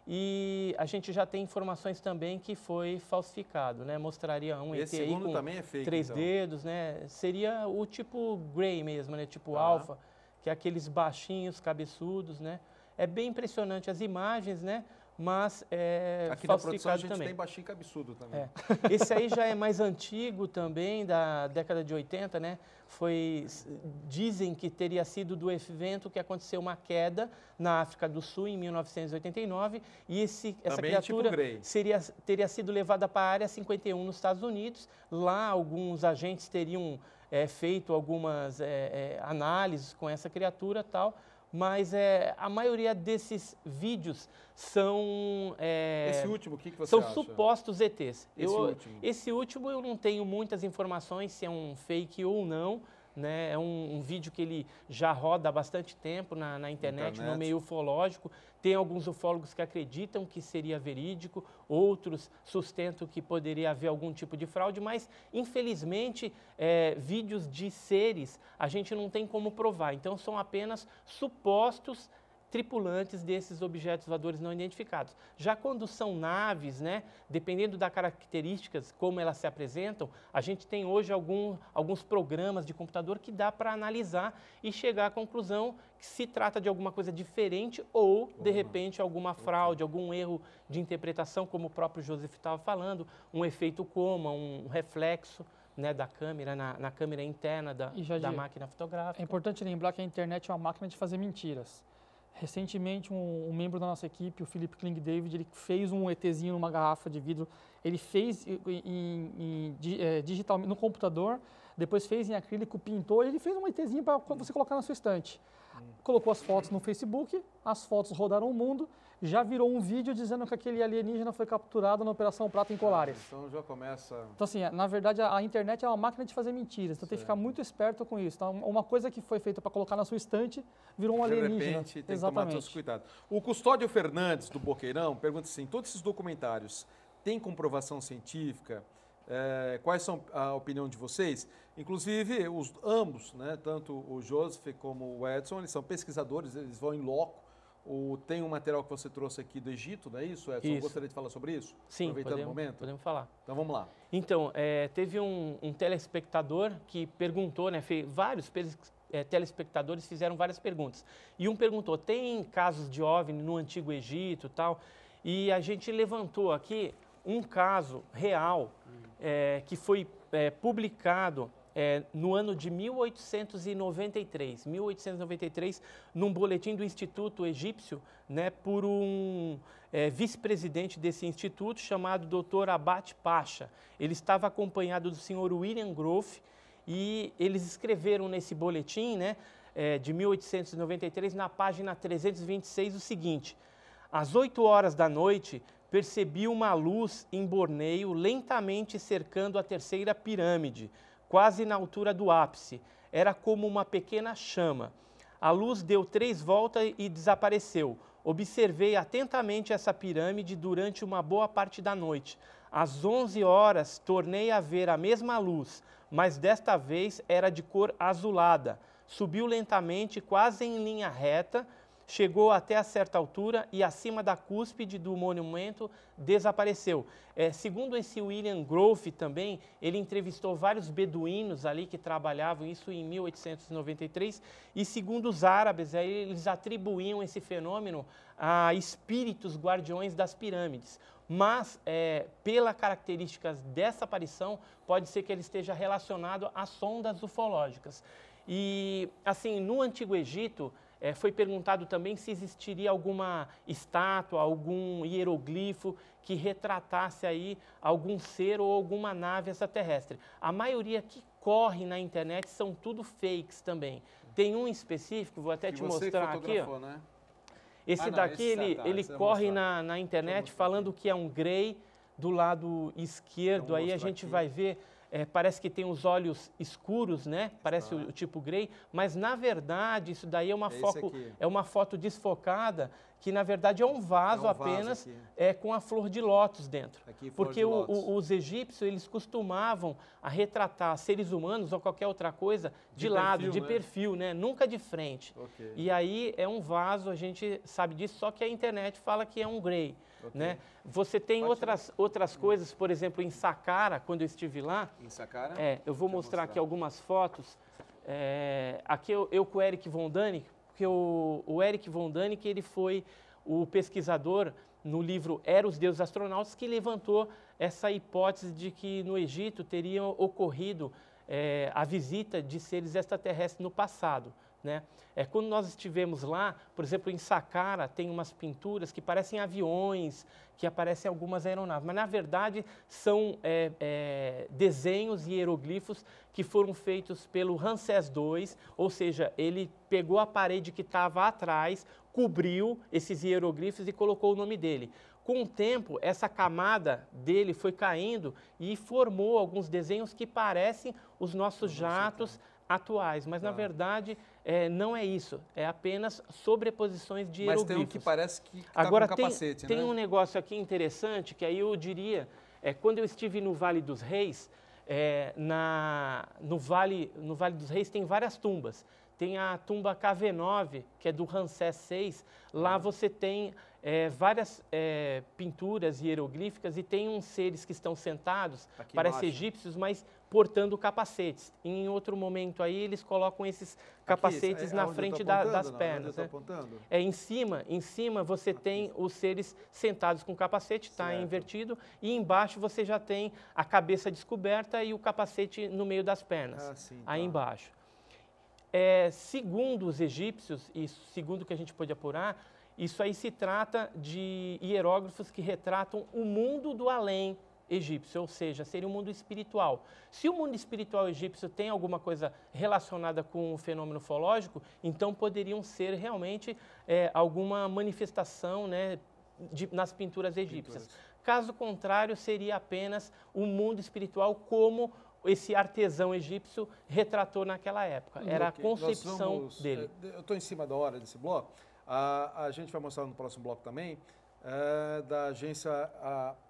Speaker 3: e a gente já tem informações também que foi falsificado, né? Mostraria um ET aí com
Speaker 1: também é fake,
Speaker 3: 3 dedos, né? Seria o tipo Grey mesmo, né? Tipo alfa, que é aqueles baixinhos, cabeçudos, né? É bem impressionante as imagens, né? Mas
Speaker 1: aqui na produção a gente tem baixinho cabeçudo também.
Speaker 3: Esse aí já é mais antigo também, da década de 80, né? Dizem que teria sido do evento que aconteceu uma queda na África do Sul em 1989, e essa criatura teria sido levada para a Área 51 nos Estados Unidos. Lá alguns agentes teriam feito algumas análises com essa criatura e tal, mas a maioria esse vídeos são...
Speaker 1: esse último, o que você
Speaker 3: são
Speaker 1: acha?
Speaker 3: supostos ETs.
Speaker 1: Esse último
Speaker 3: eu não tenho muitas informações se é um fake ou não, né? É um vídeo que ele já roda há bastante tempo na internet, no meio ufológico. Tem alguns ufólogos que acreditam que seria verídico, outros sustentam que poderia haver algum tipo de fraude, mas, infelizmente, vídeos de seres a gente não tem como provar. Então, são apenas supostos tripulantes desses objetos voadores não identificados. Já quando são naves, né, dependendo das características, como elas se apresentam, a gente tem hoje alguns programas de computador que dá para analisar e chegar à conclusão que se trata de alguma coisa diferente ou, de repente, alguma fraude, algum erro de interpretação, como o próprio Joseph estava falando, um efeito coma, um reflexo, né, da câmera, na câmera interna da máquina fotográfica.
Speaker 2: É importante lembrar que a internet é uma máquina de fazer mentiras. Recentemente, um membro da nossa equipe, o Philip Kling David, ele fez um ETzinho numa garrafa de vidro. Ele fez digital no computador, depois fez em acrílico, pintou, e ele fez um ETzinho para você colocar na sua estante. Colocou as fotos no Facebook, as fotos rodaram o mundo, já virou um vídeo dizendo que aquele alienígena foi capturado na Operação Prata em Colares.
Speaker 1: Então já começa...
Speaker 2: Então, assim, na verdade, a internet é uma máquina de fazer mentiras, então tem que ficar muito esperto com isso. Então, uma coisa que foi feita para colocar na sua estante virou um alienígena.
Speaker 1: De repente, tem que tomar
Speaker 2: Exatamente.
Speaker 1: todos os cuidados. O Custódio Fernandes, do Boqueirão, pergunta assim, todos esses documentários têm comprovação científica? Quais são a opinião de vocês? Inclusive, ambos, né, tanto o Joseph como o Edson, eles são pesquisadores, eles vão em loco. Tem um material que você trouxe aqui do Egito, não é isso, Edson?
Speaker 3: Isso.
Speaker 1: Gostaria de falar sobre isso?
Speaker 3: Sim,
Speaker 1: aproveitando o momento.
Speaker 3: podemos falar.
Speaker 1: Então vamos lá.
Speaker 3: Então, teve um telespectador que perguntou, né, vários telespectadores fizeram várias perguntas. E um perguntou, tem casos de OVNI no Antigo Egito e tal? E a gente levantou aqui um caso real que foi publicado no ano de 1893, num boletim do Instituto Egípcio, né, por um vice-presidente desse instituto chamado Dr. Abate Pacha. Ele estava acompanhado do senhor William Grove e eles escreveram nesse boletim, né, de 1893, na página 326, o seguinte: às 8 horas da noite, percebi uma luz em Borneio lentamente cercando a terceira pirâmide, quase na altura do ápice. Era como uma pequena chama. A luz deu 3 voltas e desapareceu. Observei atentamente essa pirâmide durante uma boa parte da noite. Às 11 horas, tornei a ver a mesma luz, mas desta vez era de cor azulada. Subiu lentamente, quase em linha reta, chegou até a certa altura e acima da cúspide do monumento desapareceu. Segundo esse William Grove também, ele entrevistou vários beduínos ali que trabalhavam, isso em 1893, e segundo os árabes, eles atribuíam esse fenômeno a espíritos guardiões das pirâmides. Mas, pelas características dessa aparição, pode ser que ele esteja relacionado às sondas ufológicas. E, assim, no Antigo Egito, foi perguntado também se existiria alguma estátua, algum hieroglifo que retratasse aí algum ser ou alguma nave extraterrestre. A maioria que corre na internet são tudo fakes também. Tem um específico, vou até te mostrar aqui. Ó.
Speaker 1: Né?
Speaker 3: Esse daqui, ele corre na internet falando que é um grey do lado esquerdo. Aí a gente vai ver... parece que tem os olhos escuros, né? Parece o tipo grey, mas na verdade isso daí é uma foto desfocada que na verdade é um vaso apenas com a flor de lótus dentro. Porque os egípcios eles costumavam a retratar seres humanos ou qualquer outra coisa de lado, de perfil, né? Nunca de frente. E aí é um vaso, a gente sabe disso, só que a internet fala que é um grey. Né? Você tem outras coisas, por exemplo, em Saqqara, quando eu estive lá.
Speaker 1: Em Saqqara?
Speaker 3: Eu vou mostrar aqui algumas fotos. Aqui eu com o Eric von Däniken, porque o Eric von Däniken, ele foi o pesquisador no livro Era os Deuses Astronautas que levantou essa hipótese de que no Egito teria ocorrido a visita de seres extraterrestres no passado. Né? Quando nós estivemos lá, por exemplo, em Saqqara, tem umas pinturas que parecem aviões, que aparecem algumas aeronaves, mas na verdade são desenhos e hieroglifos que foram feitos pelo Ramsés II, ou seja, ele pegou a parede que estava atrás, cobriu esses hieroglifos e colocou o nome dele. Com o tempo, essa camada dele foi caindo e formou alguns desenhos que parecem os nossos jatos atuais, mas na verdade não é isso, é apenas sobreposições de hieroglifos. Mas tem um que
Speaker 1: parece que está
Speaker 3: Agora,
Speaker 1: com capacete,
Speaker 3: tem um negócio aqui interessante, que aí eu diria, quando eu estive no Vale dos Reis, no Vale dos Reis tem várias tumbas. Tem a tumba KV9, que é do Ramsés VI, lá você tem várias pinturas hieroglíficas e tem uns seres que estão sentados, parecem egípcios, mas portando capacetes. Em outro momento aí, eles colocam esses capacetes na frente das pernas. Né? Em cima você tem os seres sentados com capacete, está invertido, e embaixo você já tem a cabeça descoberta e o capacete no meio das pernas, aí embaixo. Segundo os egípcios, e segundo o que a gente pôde apurar, isso aí se trata de hieróglifos que retratam o mundo do além egípcio, ou seja, seria um mundo espiritual. Se o mundo espiritual egípcio tem alguma coisa relacionada com o fenômeno ufológico, então poderiam ser realmente alguma manifestação, né, nas pinturas egípcias. Caso contrário, seria apenas o mundo espiritual como esse artesão egípcio retratou naquela época. Era a concepção dele.
Speaker 1: Eu estou em cima da hora desse bloco. A gente vai mostrar no próximo bloco também, da Agência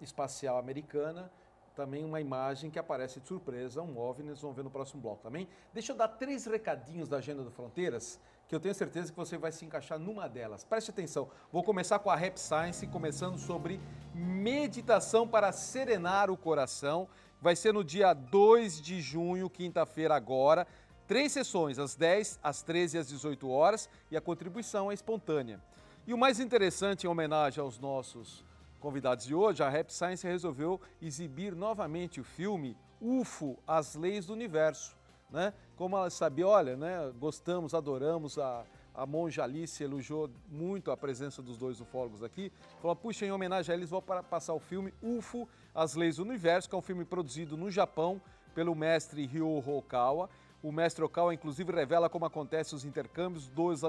Speaker 1: Espacial Americana, também uma imagem que aparece de surpresa, um OVNI, nós vamos ver no próximo bloco também. Deixa eu dar 3 recadinhos da Agenda do Fronteiras, que eu tenho certeza que você vai se encaixar numa delas. Preste atenção, vou começar com a Rap Science, começando sobre meditação para serenar o coração. Vai ser no dia 2 de junho, quinta-feira agora, 3 sessões, às 10, às 13 e às 18 horas, e a contribuição é espontânea. E o mais interessante, em homenagem aos nossos convidados de hoje, a Rap Science resolveu exibir novamente o filme UFO, As Leis do Universo. Né? Como ela sabia, olha, né, gostamos, adoramos, a monja Alice elogiou muito a presença dos 2 ufólogos aqui, falou, puxa, em homenagem a eles, vou passar o filme UFO, As Leis do Universo, que é um filme produzido no Japão pelo mestre Ryo Hokawa. O mestre Okawa, inclusive, revela como acontecem os intercâmbios dos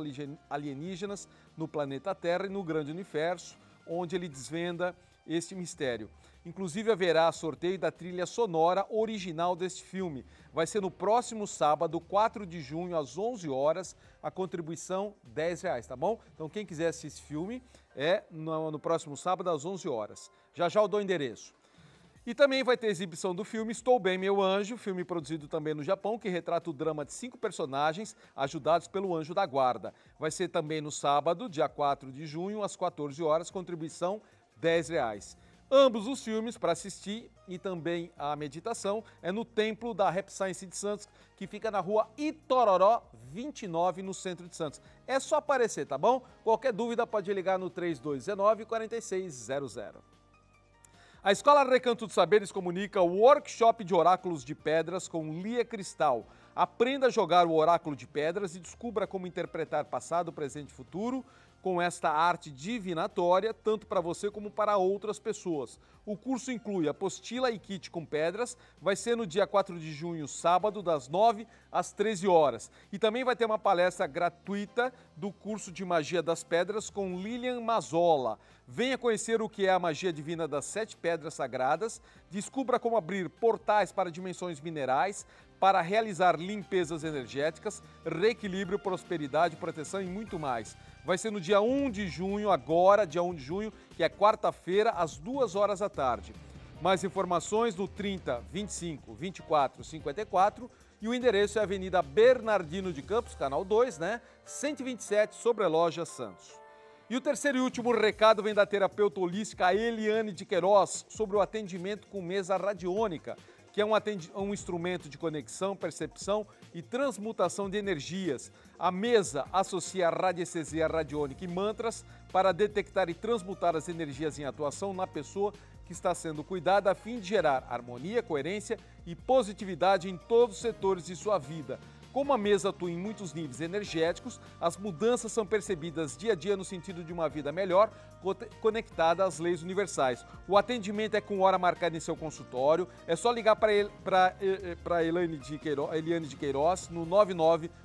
Speaker 1: alienígenas no planeta Terra e no grande universo, onde ele desvenda este mistério. Inclusive, haverá sorteio da trilha sonora original deste filme. Vai ser no próximo sábado, 4 de junho, às 11 horas, a contribuição R$10, tá bom? Então, quem quiser assistir esse filme, no próximo sábado, às 11 horas. Já já eu dou o endereço. E também vai ter exibição do filme Estou Bem, Meu Anjo, filme produzido também no Japão, que retrata o drama de 5 personagens ajudados pelo Anjo da Guarda. Vai ser também no sábado, dia 4 de junho, às 14 horas, contribuição R$10. Ambos os filmes para assistir e também a meditação é no Templo da Rap Science de Santos, que fica na rua Itororó 29, no centro de Santos. É só aparecer, tá bom? Qualquer dúvida pode ligar no 3219-4600. A Escola Recanto dos Saberes comunica o workshop de oráculos de pedras com Lia Cristal. Aprenda a jogar o oráculo de pedras e descubra como interpretar passado, presente e futuro com esta arte divinatória, tanto para você como para outras pessoas. O curso inclui apostila e kit com pedras, vai ser no dia 4 de junho, sábado, das 9 às 13 horas. E também vai ter uma palestra gratuita do curso de Magia das Pedras com Lilian Mazola. Venha conhecer o que é a magia divina das 7 pedras sagradas, descubra como abrir portais para dimensões minerais, para realizar limpezas energéticas, reequilíbrio, prosperidade, proteção e muito mais. Vai ser no dia 1 de junho, agora, dia 1 de junho, que é quarta-feira, às 2 horas da tarde. Mais informações no 30 25 24 54 e o endereço é Avenida Bernardino de Campos, Canal 2, né? 127, Sobreloja, Santos. E o terceiro e último recado vem da terapeuta holística Eliane de Queiroz sobre o atendimento com mesa radiônica, que é um instrumento de conexão, percepção e transmutação de energias. A mesa associa radiestesia radiônica e mantras para detectar e transmutar as energias em atuação na pessoa que está sendo cuidada a fim de gerar harmonia, coerência e positividade em todos os setores de sua vida. Como a mesa atua em muitos níveis energéticos, as mudanças são percebidas dia a dia no sentido de uma vida melhor, conectada às leis universais. O atendimento é com hora marcada em seu consultório. É só ligar para Eliane de Queiroz no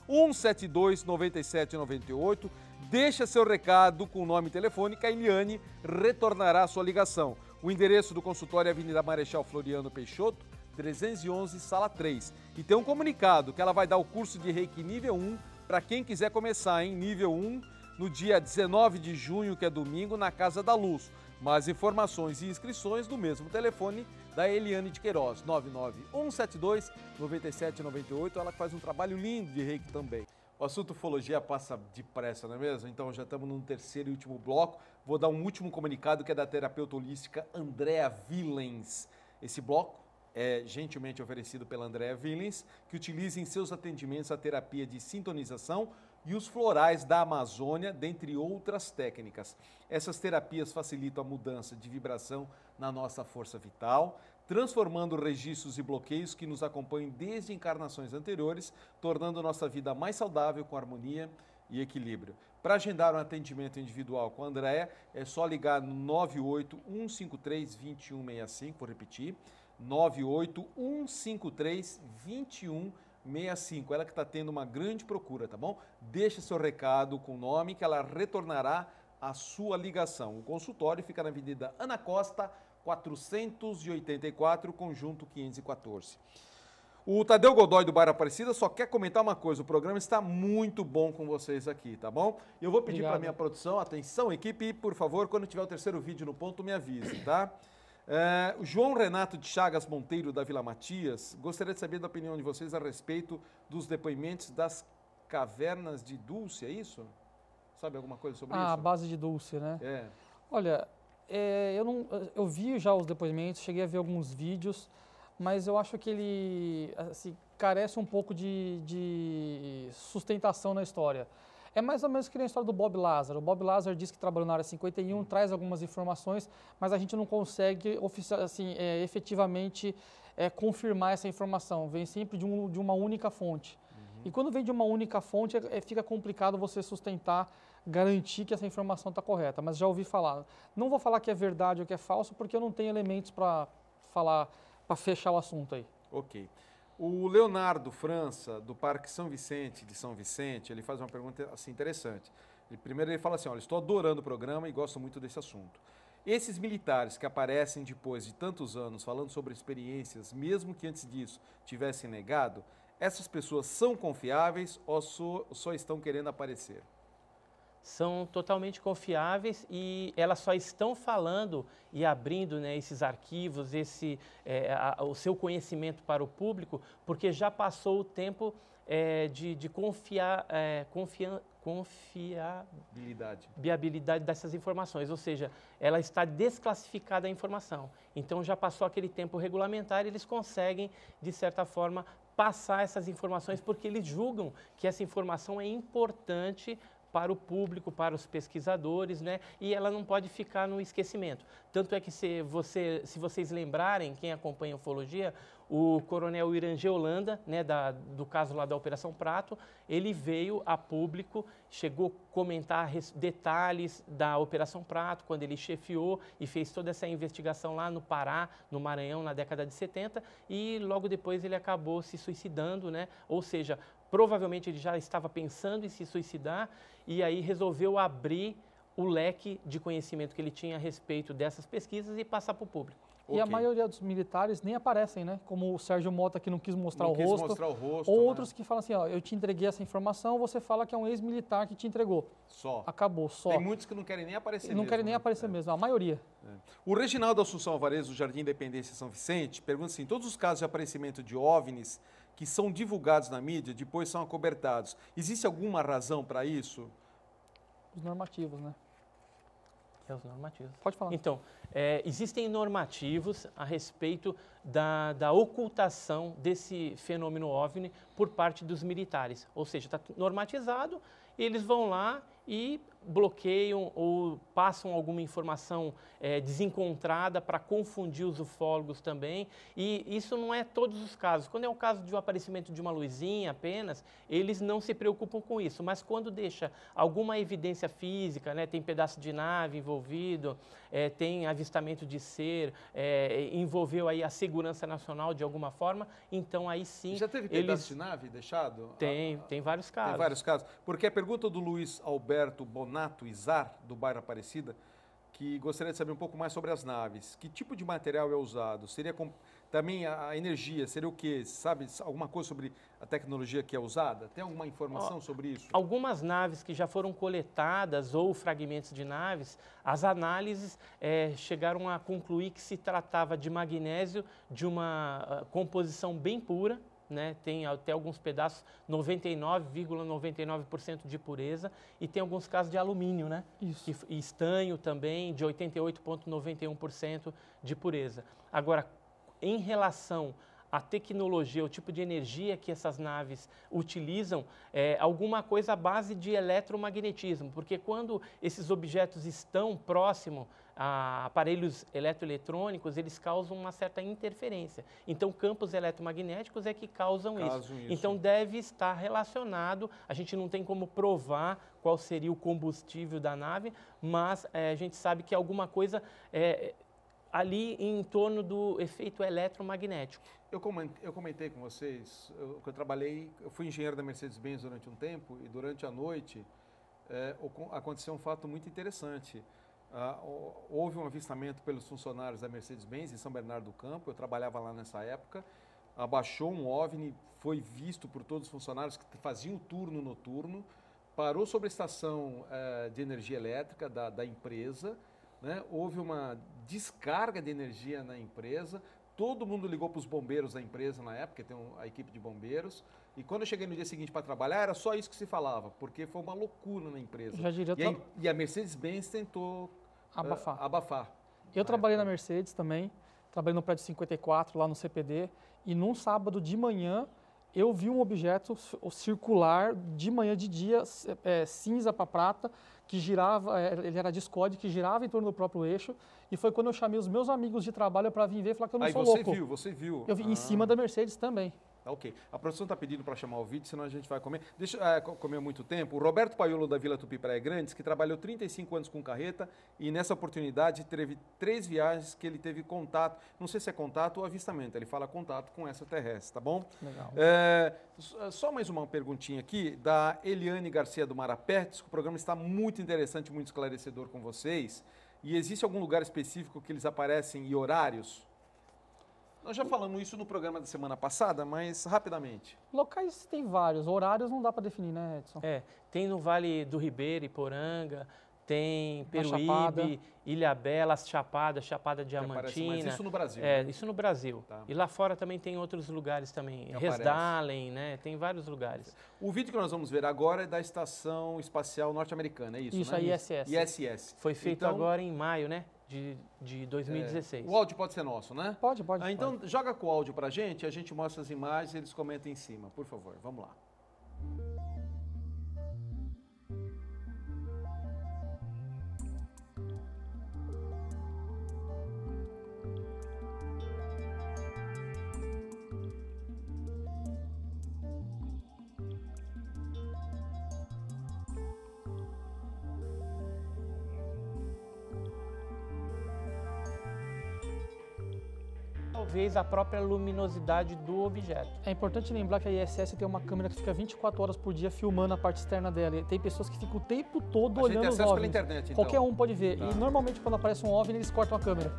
Speaker 1: 99-172-9798. Deixa seu recado com nome e telefone que a Eliane retornará a sua ligação. O endereço do consultório é Avenida Marechal Floriano Peixoto, 311, sala 3. E tem um comunicado que ela vai dar o curso de Reiki nível 1 para quem quiser começar, hein? Nível 1, no dia 19 de junho, que é domingo, na Casa da Luz. Mais informações e inscrições no mesmo telefone da Eliane de Queiroz, 99-172-9798. Ela faz um trabalho lindo de Reiki também. O assunto ufologia passa depressa, não é mesmo? Então já estamos no terceiro e último bloco. Vou dar um último comunicado que é da terapeuta holística Andrea Villens. Esse bloco é gentilmente oferecido pela Andrea Villens, que utiliza em seus atendimentos a terapia de sintonização e os florais da Amazônia, dentre outras técnicas. Essas terapias facilitam a mudança de vibração na nossa força vital, transformando registros e bloqueios que nos acompanham desde encarnações anteriores, tornando nossa vida mais saudável, com harmonia e equilíbrio. Para agendar um atendimento individual com a Andréa, é só ligar no 98153-2165, vou repetir, 98153-2165. Ela que está tendo uma grande procura, tá bom? Deixa seu recado com o nome que ela retornará a sua ligação. O consultório fica na Avenida Ana Costa, 484, conjunto 514. O Tadeu Godoy do bairro Aparecida só quer comentar uma coisa: o programa está muito bom com vocês aqui, tá bom? Eu vou pedir para a minha produção, atenção equipe, por favor, quando tiver o terceiro vídeo no ponto, me avise, tá? O João Renato de Chagas Monteiro, da Vila Matias, gostaria de saber da opinião de vocês a respeito dos depoimentos das cavernas de Dulce, é isso? Sabe alguma coisa sobre isso?
Speaker 2: A base de Dulce, né?
Speaker 1: É.
Speaker 2: Olha, eu vi já os depoimentos, cheguei a ver alguns vídeos, mas eu acho que ele assim, carece um pouco de sustentação na história. É mais ou menos que nem a história do Bob Lazar. O Bob Lazar diz que trabalhou na área 51, traz algumas informações, mas a gente não consegue efetivamente confirmar essa informação. Vem sempre de uma única fonte. E quando vem de uma única fonte, fica complicado você sustentar, garantir que essa informação está correta. Mas já ouvi falar. Não vou falar que é verdade ou que é falso, porque eu não tenho elementos para falar, para fechar o assunto aí.
Speaker 1: Ok. O Leonardo França, do Parque São Vicente, de São Vicente, ele faz uma pergunta assim, interessante. Primeiro ele fala assim, olha, estou adorando o programa e gosto muito desse assunto. Esses militares que aparecem depois de tantos anos falando sobre experiências, mesmo que antes disso tivessem negado, essas pessoas são confiáveis ou só estão querendo aparecer?
Speaker 3: São totalmente confiáveis e elas só estão falando e abrindo, né, esses arquivos, o seu conhecimento para o público, porque já passou o tempo de confiabilidade dessas informações, ou seja, ela está desclassificada a informação. Então já passou aquele tempo regulamentar e eles conseguem, de certa forma, passar essas informações porque eles julgam que essa informação é importante para o público, para os pesquisadores, né? E ela não pode ficar no esquecimento. Tanto é que se vocês lembrarem, quem acompanha a ufologia, o coronel Irangê Holanda, né, do caso lá da Operação Prato, ele veio a público, chegou a comentar detalhes da Operação Prato, quando ele chefiou e fez toda essa investigação lá no Pará, no Maranhão, na década de 70, e logo depois ele acabou se suicidando, né? Ou seja, provavelmente ele já estava pensando em se suicidar e aí resolveu abrir o leque de conhecimento que ele tinha a respeito dessas pesquisas e passar para o público.
Speaker 2: E a maioria dos militares nem aparecem, né? Como o Sérgio Mota, que não quis mostrar o rosto. Ou
Speaker 1: né?
Speaker 2: Outros que falam assim, ó, eu te entreguei essa informação, você fala que é um ex-militar que te entregou.
Speaker 1: Só.
Speaker 2: Acabou, só.
Speaker 1: Tem muitos que não querem nem aparecer mesmo.
Speaker 2: Não querem nem aparecer mesmo, a maioria.
Speaker 1: O Reginaldo Assunção Alvarez, do Jardim Independência São Vicente, pergunta assim, todos os casos de aparecimento de OVNIs que são divulgados na mídia, depois são acobertados. Existe alguma razão para isso?
Speaker 2: Os normativos, né?
Speaker 3: Os normativos.
Speaker 2: Pode falar.
Speaker 3: Então, existem normativos a respeito da ocultação desse fenômeno OVNI por parte dos militares. Ou seja, está normatizado, eles vão lá e bloqueiam ou passam alguma informação desencontrada para confundir os ufólogos também. E isso não é todos os casos. Quando é o caso de um aparecimento de uma luzinha apenas, eles não se preocupam com isso. Mas quando deixa alguma evidência física, né, tem pedaço de nave envolvido, tem avistamento de ser, envolveu aí a segurança nacional de alguma forma, então aí sim...
Speaker 1: Já teve pedaço de nave deixado?
Speaker 3: Tem vários casos.
Speaker 1: Tem vários casos. Porque a pergunta do Luiz Alberto Bonato Izar, do bairro Aparecida, que gostaria de saber um pouco mais sobre as naves. Que tipo de material é usado? Seria também a energia, seria o quê? Sabe alguma coisa sobre a tecnologia que é usada? Tem alguma informação sobre isso?
Speaker 3: Algumas naves que já foram coletadas ou fragmentos de naves, as análises chegaram a concluir que se tratava de magnésio de uma composição bem pura, né? Tem até alguns pedaços 99,99% de pureza e tem alguns casos de alumínio, né?
Speaker 2: Isso.
Speaker 3: E estanho também de 88,91% de pureza. Agora, em relação à tecnologia, o tipo de energia que essas naves utilizam, alguma coisa à base de eletromagnetismo, porque quando esses objetos estão próximos aparelhos eletroeletrônicos, eles causam uma certa interferência. Então, campos eletromagnéticos é que causam isso. Então, deve estar relacionado, a gente não tem como provar qual seria o combustível da nave, mas a gente sabe que alguma coisa ali em torno do efeito eletromagnético.
Speaker 1: Eu comentei com vocês, eu fui engenheiro da Mercedes-Benz durante um tempo e durante a noite aconteceu um fato muito interessante. Houve um avistamento pelos funcionários da Mercedes-Benz em São Bernardo do Campo, eu trabalhava lá nessa época, abaixou um OVNI, foi visto por todos os funcionários que faziam turno noturno, parou sobre a estação de energia elétrica da empresa, né? Houve uma descarga de energia na empresa, todo mundo ligou para os bombeiros da empresa na época, tem a equipe de bombeiros, e quando eu cheguei no dia seguinte para trabalhar, era só isso que se falava, porque foi uma loucura na empresa. E a Mercedes-Benz tentou abafar.
Speaker 2: Eu trabalhei na Mercedes também, trabalhei no prédio 54, lá no CPD, e num sábado de manhã, eu vi um objeto circular, de manhã, de dia, cinza para prata, que girava, ele era discode, que girava em torno do próprio eixo, e foi quando eu chamei os meus amigos de trabalho para vir ver e falar que eu não sou louco.
Speaker 1: Você viu.
Speaker 2: Eu vi em cima da Mercedes também.
Speaker 1: Ok. A produção está pedindo para chamar o vídeo, senão a gente vai comer. Deixa comer muito tempo. O Roberto Paiolo, da Vila Tupi Praia Grande, que trabalhou 35 anos com carreta e nessa oportunidade teve 3 viagens que ele teve contato, não sei se é contato ou avistamento, ele fala contato com extraterrestre, tá bom?
Speaker 2: Legal.
Speaker 1: Só mais uma perguntinha aqui, da Eliane Garcia do Marapé, diz que o programa está muito interessante, muito esclarecedor com vocês. E existe algum lugar específico que eles aparecem e horários? Nós já falamos isso no programa da semana passada, mas rapidamente.
Speaker 2: Locais tem vários, horários não dá para definir, né, Edson?
Speaker 3: Tem no Vale do Ribeira, Iporanga, tem Peruíbe, Ilhabela, Chapada Diamantina.
Speaker 1: Mas isso no Brasil.
Speaker 3: Isso no Brasil. Tá. E lá fora também tem outros lugares também, Resdalen, né? Tem vários lugares.
Speaker 1: O vídeo que nós vamos ver agora é da Estação Espacial Norte-Americana, é isso?
Speaker 2: Isso,
Speaker 1: né?
Speaker 2: a ISS.
Speaker 1: ISS.
Speaker 3: Foi feito agora em maio, né? De 2016.
Speaker 1: O áudio pode ser nosso, né?
Speaker 2: Pode.
Speaker 1: Então, joga com o áudio pra gente, a gente mostra as imagens e eles comentam em cima, por favor. Vamos lá.
Speaker 3: Talvez a própria luminosidade do objeto.
Speaker 2: É importante lembrar que a ISS tem uma câmera que fica 24 horas por dia filmando a parte externa dela. E tem pessoas que ficam o tempo todo olhando os OVNIs.
Speaker 1: Pela internet, então.
Speaker 2: Qualquer um pode ver.
Speaker 1: Tá.
Speaker 2: E normalmente quando aparece um OVNI, eles cortam a câmera.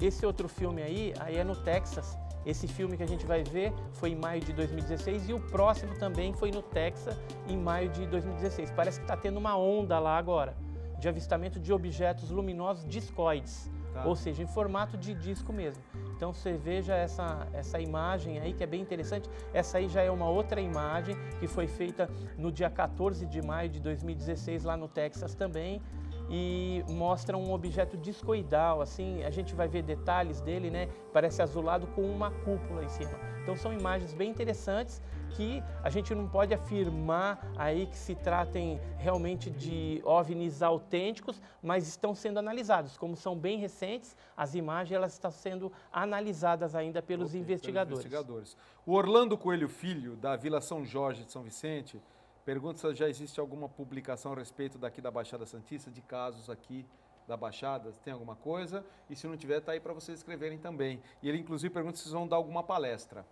Speaker 3: Esse outro filme aí é no Texas. Esse filme que a gente vai ver foi em maio de 2016 e o próximo também foi no Texas em maio de 2016. Parece que está tendo uma onda lá agora de avistamento de objetos luminosos discoides. Tá. Ou seja, em formato de disco mesmo. Então você veja essa imagem aí que é bem interessante. Essa aí já é uma outra imagem que foi feita no dia 14 de maio de 2016 lá no Texas também. E mostra um objeto discoidal, assim, a gente vai ver detalhes dele, né? Parece azulado com uma cúpula em cima. Então são imagens bem interessantes que a gente não pode afirmar aí que se tratem realmente de OVNIs autênticos, mas estão sendo analisados. Como são bem recentes, as imagens elas estão sendo analisadas ainda pelos investigadores.
Speaker 1: O Orlando Coelho Filho, da Vila São Jorge de São Vicente, pergunta se já existe alguma publicação a respeito daqui da Baixada Santista, de casos aqui da Baixada, tem alguma coisa? E se não tiver, está aí para vocês escreverem também. E ele, inclusive, pergunta se vocês vão dar alguma palestra.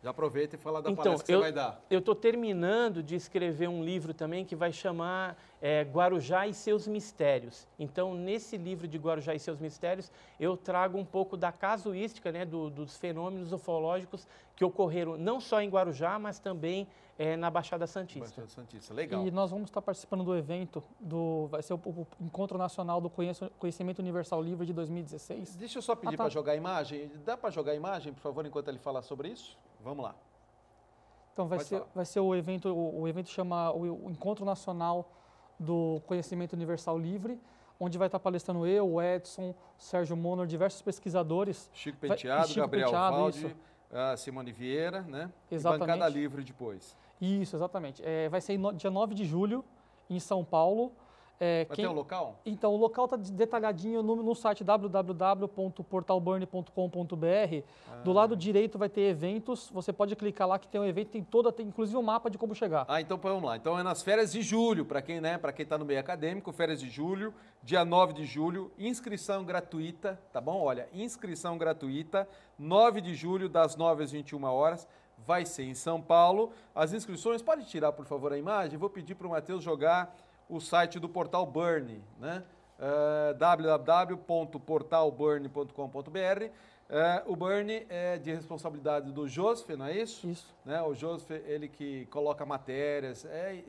Speaker 1: Já aproveita e fala da palestra que você vai dar.
Speaker 3: Eu estou terminando de escrever um livro também que vai chamar Guarujá e seus mistérios. Então, nesse livro de Guarujá e seus mistérios, eu trago um pouco da casuística, né, dos fenômenos ufológicos que ocorreram não só em Guarujá, mas também na Baixada Santista.
Speaker 1: Baixada Santista, legal.
Speaker 2: E nós vamos estar participando do evento, vai ser o Encontro Nacional do Conhecimento Universal Livre de 2016.
Speaker 1: Deixa eu só pedir para jogar a imagem. Dá para jogar a imagem, por favor, enquanto ele falar sobre isso? Vamos lá.
Speaker 2: Então vai ser o evento chama o Encontro Nacional do Conhecimento Universal Livre, onde vai estar palestrando eu, o Edson, o Sérgio Monor, diversos pesquisadores.
Speaker 1: Chico Penteado, Gabriel Valde, Simone Vieira, né?
Speaker 2: Exatamente.
Speaker 1: E Bancada Livre depois.
Speaker 2: Isso, exatamente. Vai ser dia 9 de julho, em São Paulo.
Speaker 1: Vai ter um local?
Speaker 2: Então, o local está detalhadinho no site www.portalburn.com.br. Do lado direito vai ter eventos, você pode clicar lá que tem um evento, tem inclusive um mapa de como chegar.
Speaker 1: Então vamos lá. Então é nas férias de julho, para quem está no meio acadêmico, férias de julho, dia 9 de julho, inscrição gratuita, tá bom? Olha, inscrição gratuita, 9 de julho, das 9 às 21 horas, vai ser em São Paulo. As inscrições, pode tirar, por favor, a imagem? Vou pedir para o Matheus jogar o site do Portal Burn, né? www.portalburn.com.br. O Burn é de responsabilidade do Joseph, não é isso?
Speaker 2: Isso.
Speaker 1: Né? O Joseph, ele que coloca matérias, é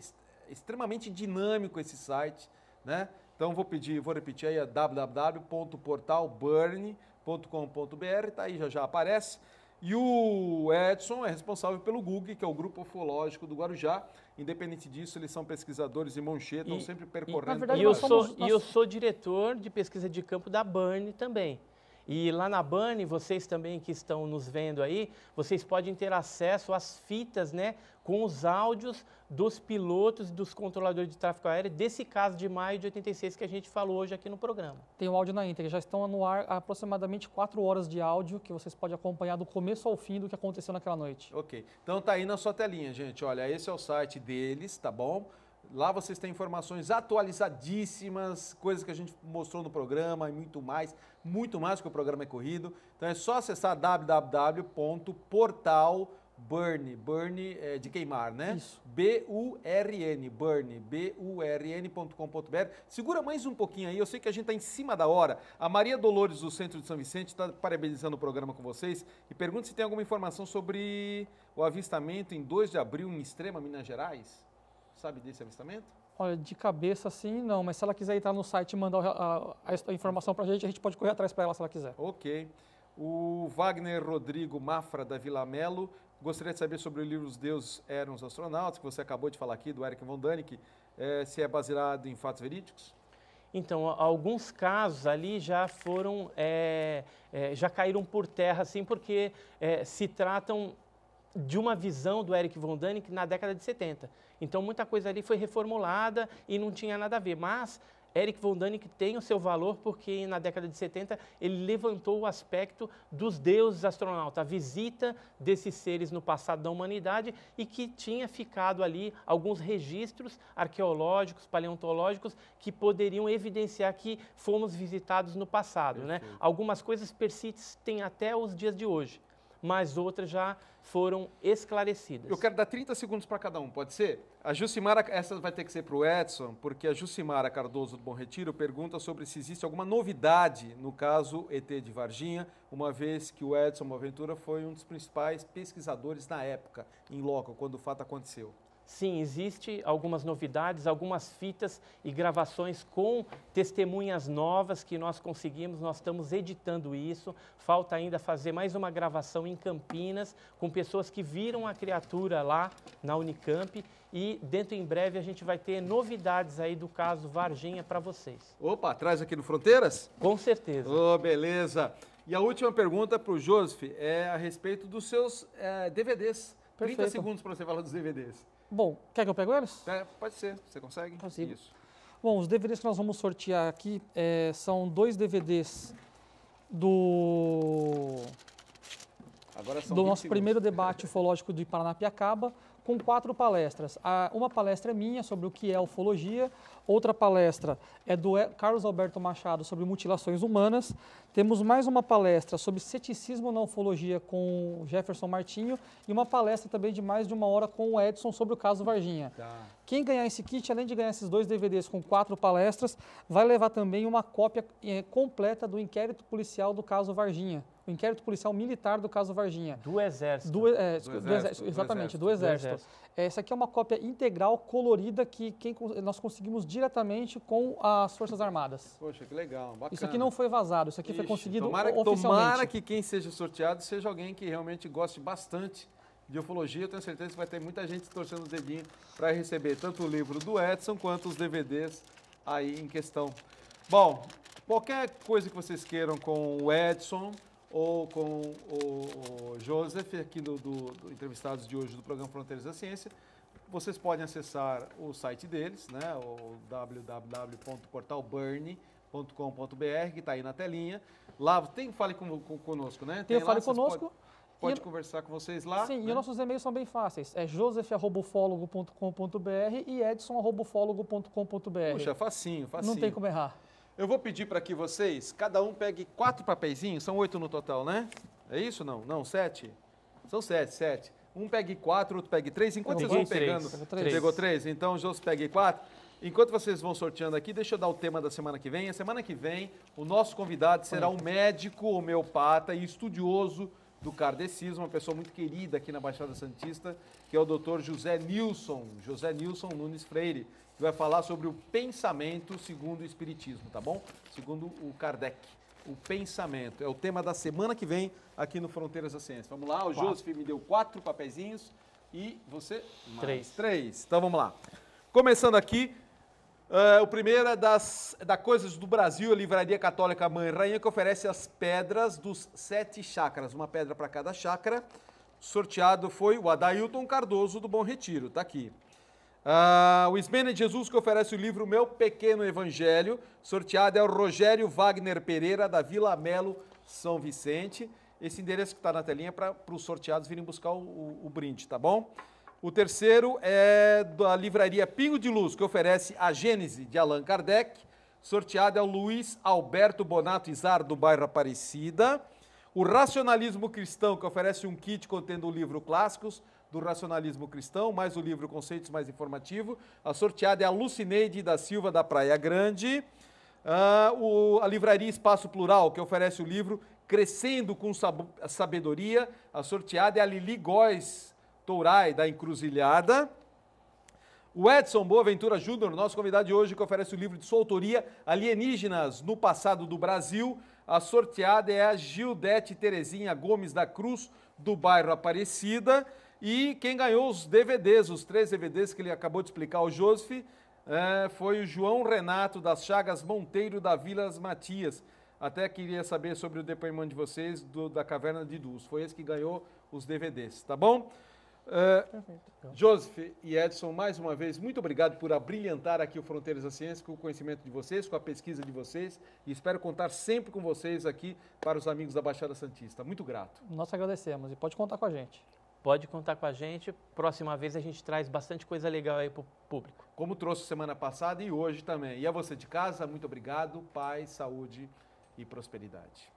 Speaker 1: extremamente dinâmico esse site, né? Então vou repetir aí, www.portalburn.com.br, tá aí, já aparece. E o Edson é responsável pelo GUG, que é o Grupo Ufológico do Guarujá. Independente disso, eles são pesquisadores em mão cheia, estão sempre percorrendo.
Speaker 2: verdade,
Speaker 3: eu sou diretor de pesquisa de campo da Burn também. E lá na Burn, vocês também que estão nos vendo aí, vocês podem ter acesso às fitas, né, com os áudios dos pilotos e dos controladores de tráfego aéreo desse caso de maio de 86 que a gente falou hoje aqui no programa.
Speaker 2: Tem o áudio na íntegra, já estão no ar aproximadamente 4 horas de áudio que vocês podem acompanhar do começo ao fim do que aconteceu naquela noite.
Speaker 1: Ok, então tá aí na sua telinha, gente. Olha, esse é o site deles, tá bom? Lá vocês têm informações atualizadíssimas, coisas que a gente mostrou no programa e muito mais que o programa é corrido. Então é só acessar www.portalburn, burn é de queimar, né?
Speaker 2: Isso.
Speaker 1: B-U-R-N, burn, burn.com.br. Segura mais um pouquinho aí, eu sei que a gente está em cima da hora. A Maria Dolores, do Centro de São Vicente, está parabenizando o programa com vocês e pergunta se tem alguma informação sobre o avistamento em 2 de abril em Extrema, Minas Gerais. Sabe desse avistamento?
Speaker 2: Olha, de cabeça assim, não, mas se ela quiser entrar no site e mandar a informação para a gente pode correr atrás para ela se ela quiser.
Speaker 1: Ok. O Wagner Rodrigo Mafra, da Vila Melo, gostaria de saber sobre o livro Os Deuses Eram os Astronautas, que você acabou de falar aqui, do Eric von Däniken, se é baseado em fatos verídicos?
Speaker 3: Então, alguns casos ali já foram, já caíram por terra, assim, porque se tratam de uma visão do Eric von Däniken na década de 70. Então, muita coisa ali foi reformulada e não tinha nada a ver. Mas Eric von Däniken tem o seu valor porque na década de 70 ele levantou o aspecto dos deuses astronautas, a visita desses seres no passado da humanidade e que tinha ficado ali alguns registros arqueológicos, paleontológicos que poderiam evidenciar que fomos visitados no passado, né? Algumas coisas persistem até os dias de hoje, mas outras já foram esclarecidas.
Speaker 1: Eu quero dar 30 segundos para cada um, pode ser? A Jucimara, essa vai ter que ser para o Edson, porque a Jucimara Cardoso do Bom Retiro pergunta sobre se existe alguma novidade no caso ET de Varginha, uma vez que o Edson Boaventura foi um dos principais pesquisadores na época, em loco, quando o fato aconteceu.
Speaker 3: Sim, existe algumas novidades, algumas fitas e gravações com testemunhas novas que nós conseguimos, nós estamos editando isso. Falta ainda fazer mais uma gravação em Campinas com pessoas que viram a criatura lá na Unicamp e dentro em breve a gente vai ter novidades aí do caso Varginha para vocês.
Speaker 1: Opa, traz aqui no Fronteiras?
Speaker 3: Com certeza.
Speaker 1: Oh, beleza. E a última pergunta para o Joseph é a respeito dos seus DVDs.
Speaker 2: Perfeito.
Speaker 1: 30 segundos para você falar dos DVDs.
Speaker 2: Bom, quer que eu pego eles?
Speaker 1: Pode ser, você consegue?
Speaker 2: Consigo.
Speaker 1: Isso.
Speaker 2: Bom, os DVDs que nós vamos sortear aqui são 2 DVDs do
Speaker 1: Agora são
Speaker 2: do
Speaker 1: 20
Speaker 2: nosso
Speaker 1: segundos.
Speaker 2: primeiro debate ufológico de Paranapiacaba, com 4 palestras. Uma palestra é minha sobre o que é ufologia, outra palestra é do Carlos Alberto Machado sobre mutilações humanas. Temos mais uma palestra sobre ceticismo na ufologia com o Jefferson Martinho e uma palestra também de mais de 1 hora com o Edson sobre o caso Varginha.
Speaker 1: Tá.
Speaker 2: Quem ganhar esse kit, além de ganhar esses 2 DVDs com 4 palestras, vai levar também uma cópia completa do inquérito policial do caso Varginha. O inquérito policial militar do caso Varginha.
Speaker 3: Do Exército.
Speaker 2: Do Exército, exatamente, do Exército. Essa aqui é uma cópia integral, colorida, que nós conseguimos diretamente com as Forças Armadas.
Speaker 1: Poxa, que legal, bacana.
Speaker 2: Isso aqui não foi vazado, isso aqui foi conseguido oficialmente.
Speaker 1: Tomara que quem seja sorteado seja alguém que realmente goste bastante de ufologia. Eu tenho certeza que vai ter muita gente torcendo o dedinho para receber tanto o livro do Edson quanto os DVDs aí em questão. Bom, qualquer coisa que vocês queiram com o Edson ou com o Joseph, aqui do Entrevistados de hoje do programa Fronteiras da Ciência, vocês podem acessar o site deles, né, o www.portalburn.com.br, que está aí na telinha. Lá tem Fale Conosco, né?
Speaker 2: Tem o Fale
Speaker 1: lá,
Speaker 2: Conosco.
Speaker 1: Pode conversar com vocês lá.
Speaker 2: Sim,
Speaker 1: né?
Speaker 2: e os nossos e-mails são bem fáceis. É joseph@ufólogo.com.br e edson@ufólogo.com.br.
Speaker 1: Puxa, facinho, facinho.
Speaker 2: Não tem como errar.
Speaker 1: Eu vou pedir para que vocês, cada um pegue 4 papeizinhos, são 8 no total, né? É isso não? Não, 7? São 7. Um pegue 4, outro pegue 3. Enquanto vocês vão pegando...
Speaker 2: Três.
Speaker 1: Pegou 3? Então o José pegue 4. Enquanto vocês vão sorteando aqui, deixa eu dar o tema da semana que vem. A semana que vem, o nosso convidado será um médico homeopata e estudioso do kardecismo, uma pessoa muito querida aqui na Baixada Santista, que é o Dr. José Nilson Nunes Freire, que vai falar sobre o pensamento segundo o Espiritismo, tá bom? Segundo o Kardec. O pensamento. É o tema da semana que vem aqui no Fronteiras da Ciência. Vamos lá, o Joseph me deu 4 papeizinhos e você? 3. Então vamos lá. Começando aqui, o primeiro é da Coisas do Brasil, a Livraria Católica Mãe Rainha, que oferece as pedras dos 7 chakras, uma pedra para cada chakra. Sorteado foi o Adailton Cardoso do Bom Retiro, tá aqui. O Ismênia de Jesus, que oferece o livro Meu Pequeno Evangelho, sorteado é o Rogério Wagner Pereira, da Vila Melo, São Vicente. Esse endereço que está na telinha para os sorteados virem buscar o brinde, tá bom? O terceiro é da Livraria Pingo de Luz, que oferece a Gênese, de Allan Kardec, sorteado é o Luiz Alberto Bonato Izar, do bairro Aparecida. O Racionalismo Cristão, que oferece um kit contendo o livro Clássicos do Racionalismo Cristão, mais o livro Conceitos Mais Informativo. A sorteada é a Lucineide da Silva, da Praia Grande. A Livraria Espaço Plural, que oferece o livro Crescendo com Sabedoria. A sorteada é a Lili Góes Tourai, da Encruzilhada. O Edson Boaventura Júnior, nosso convidado de hoje, que oferece o livro de sua autoria, Alienígenas no Passado do Brasil. A sorteada é a Gildete Terezinha Gomes da Cruz, do bairro Aparecida. E quem ganhou os DVDs, os 3 DVDs que ele acabou de explicar ao Joseph, foi o João Renato das Chagas Monteiro, da Vilas Matias. Até queria saber sobre o depoimento de vocês da Caverna de Dulce. Foi esse que ganhou os DVDs, tá bom? Joseph e Edson, mais uma vez, muito obrigado por abrilhantar aqui o Fronteiras da Ciência com o conhecimento de vocês, com a pesquisa de vocês, e espero contar sempre com vocês aqui para os amigos da Baixada Santista. Muito grato.
Speaker 2: Nós agradecemos e pode contar com a gente.
Speaker 3: Pode contar com a gente. Próxima vez a gente traz bastante coisa legal aí para o público.
Speaker 1: Como trouxe semana passada e hoje também. E a você de casa, muito obrigado. Paz, saúde e prosperidade.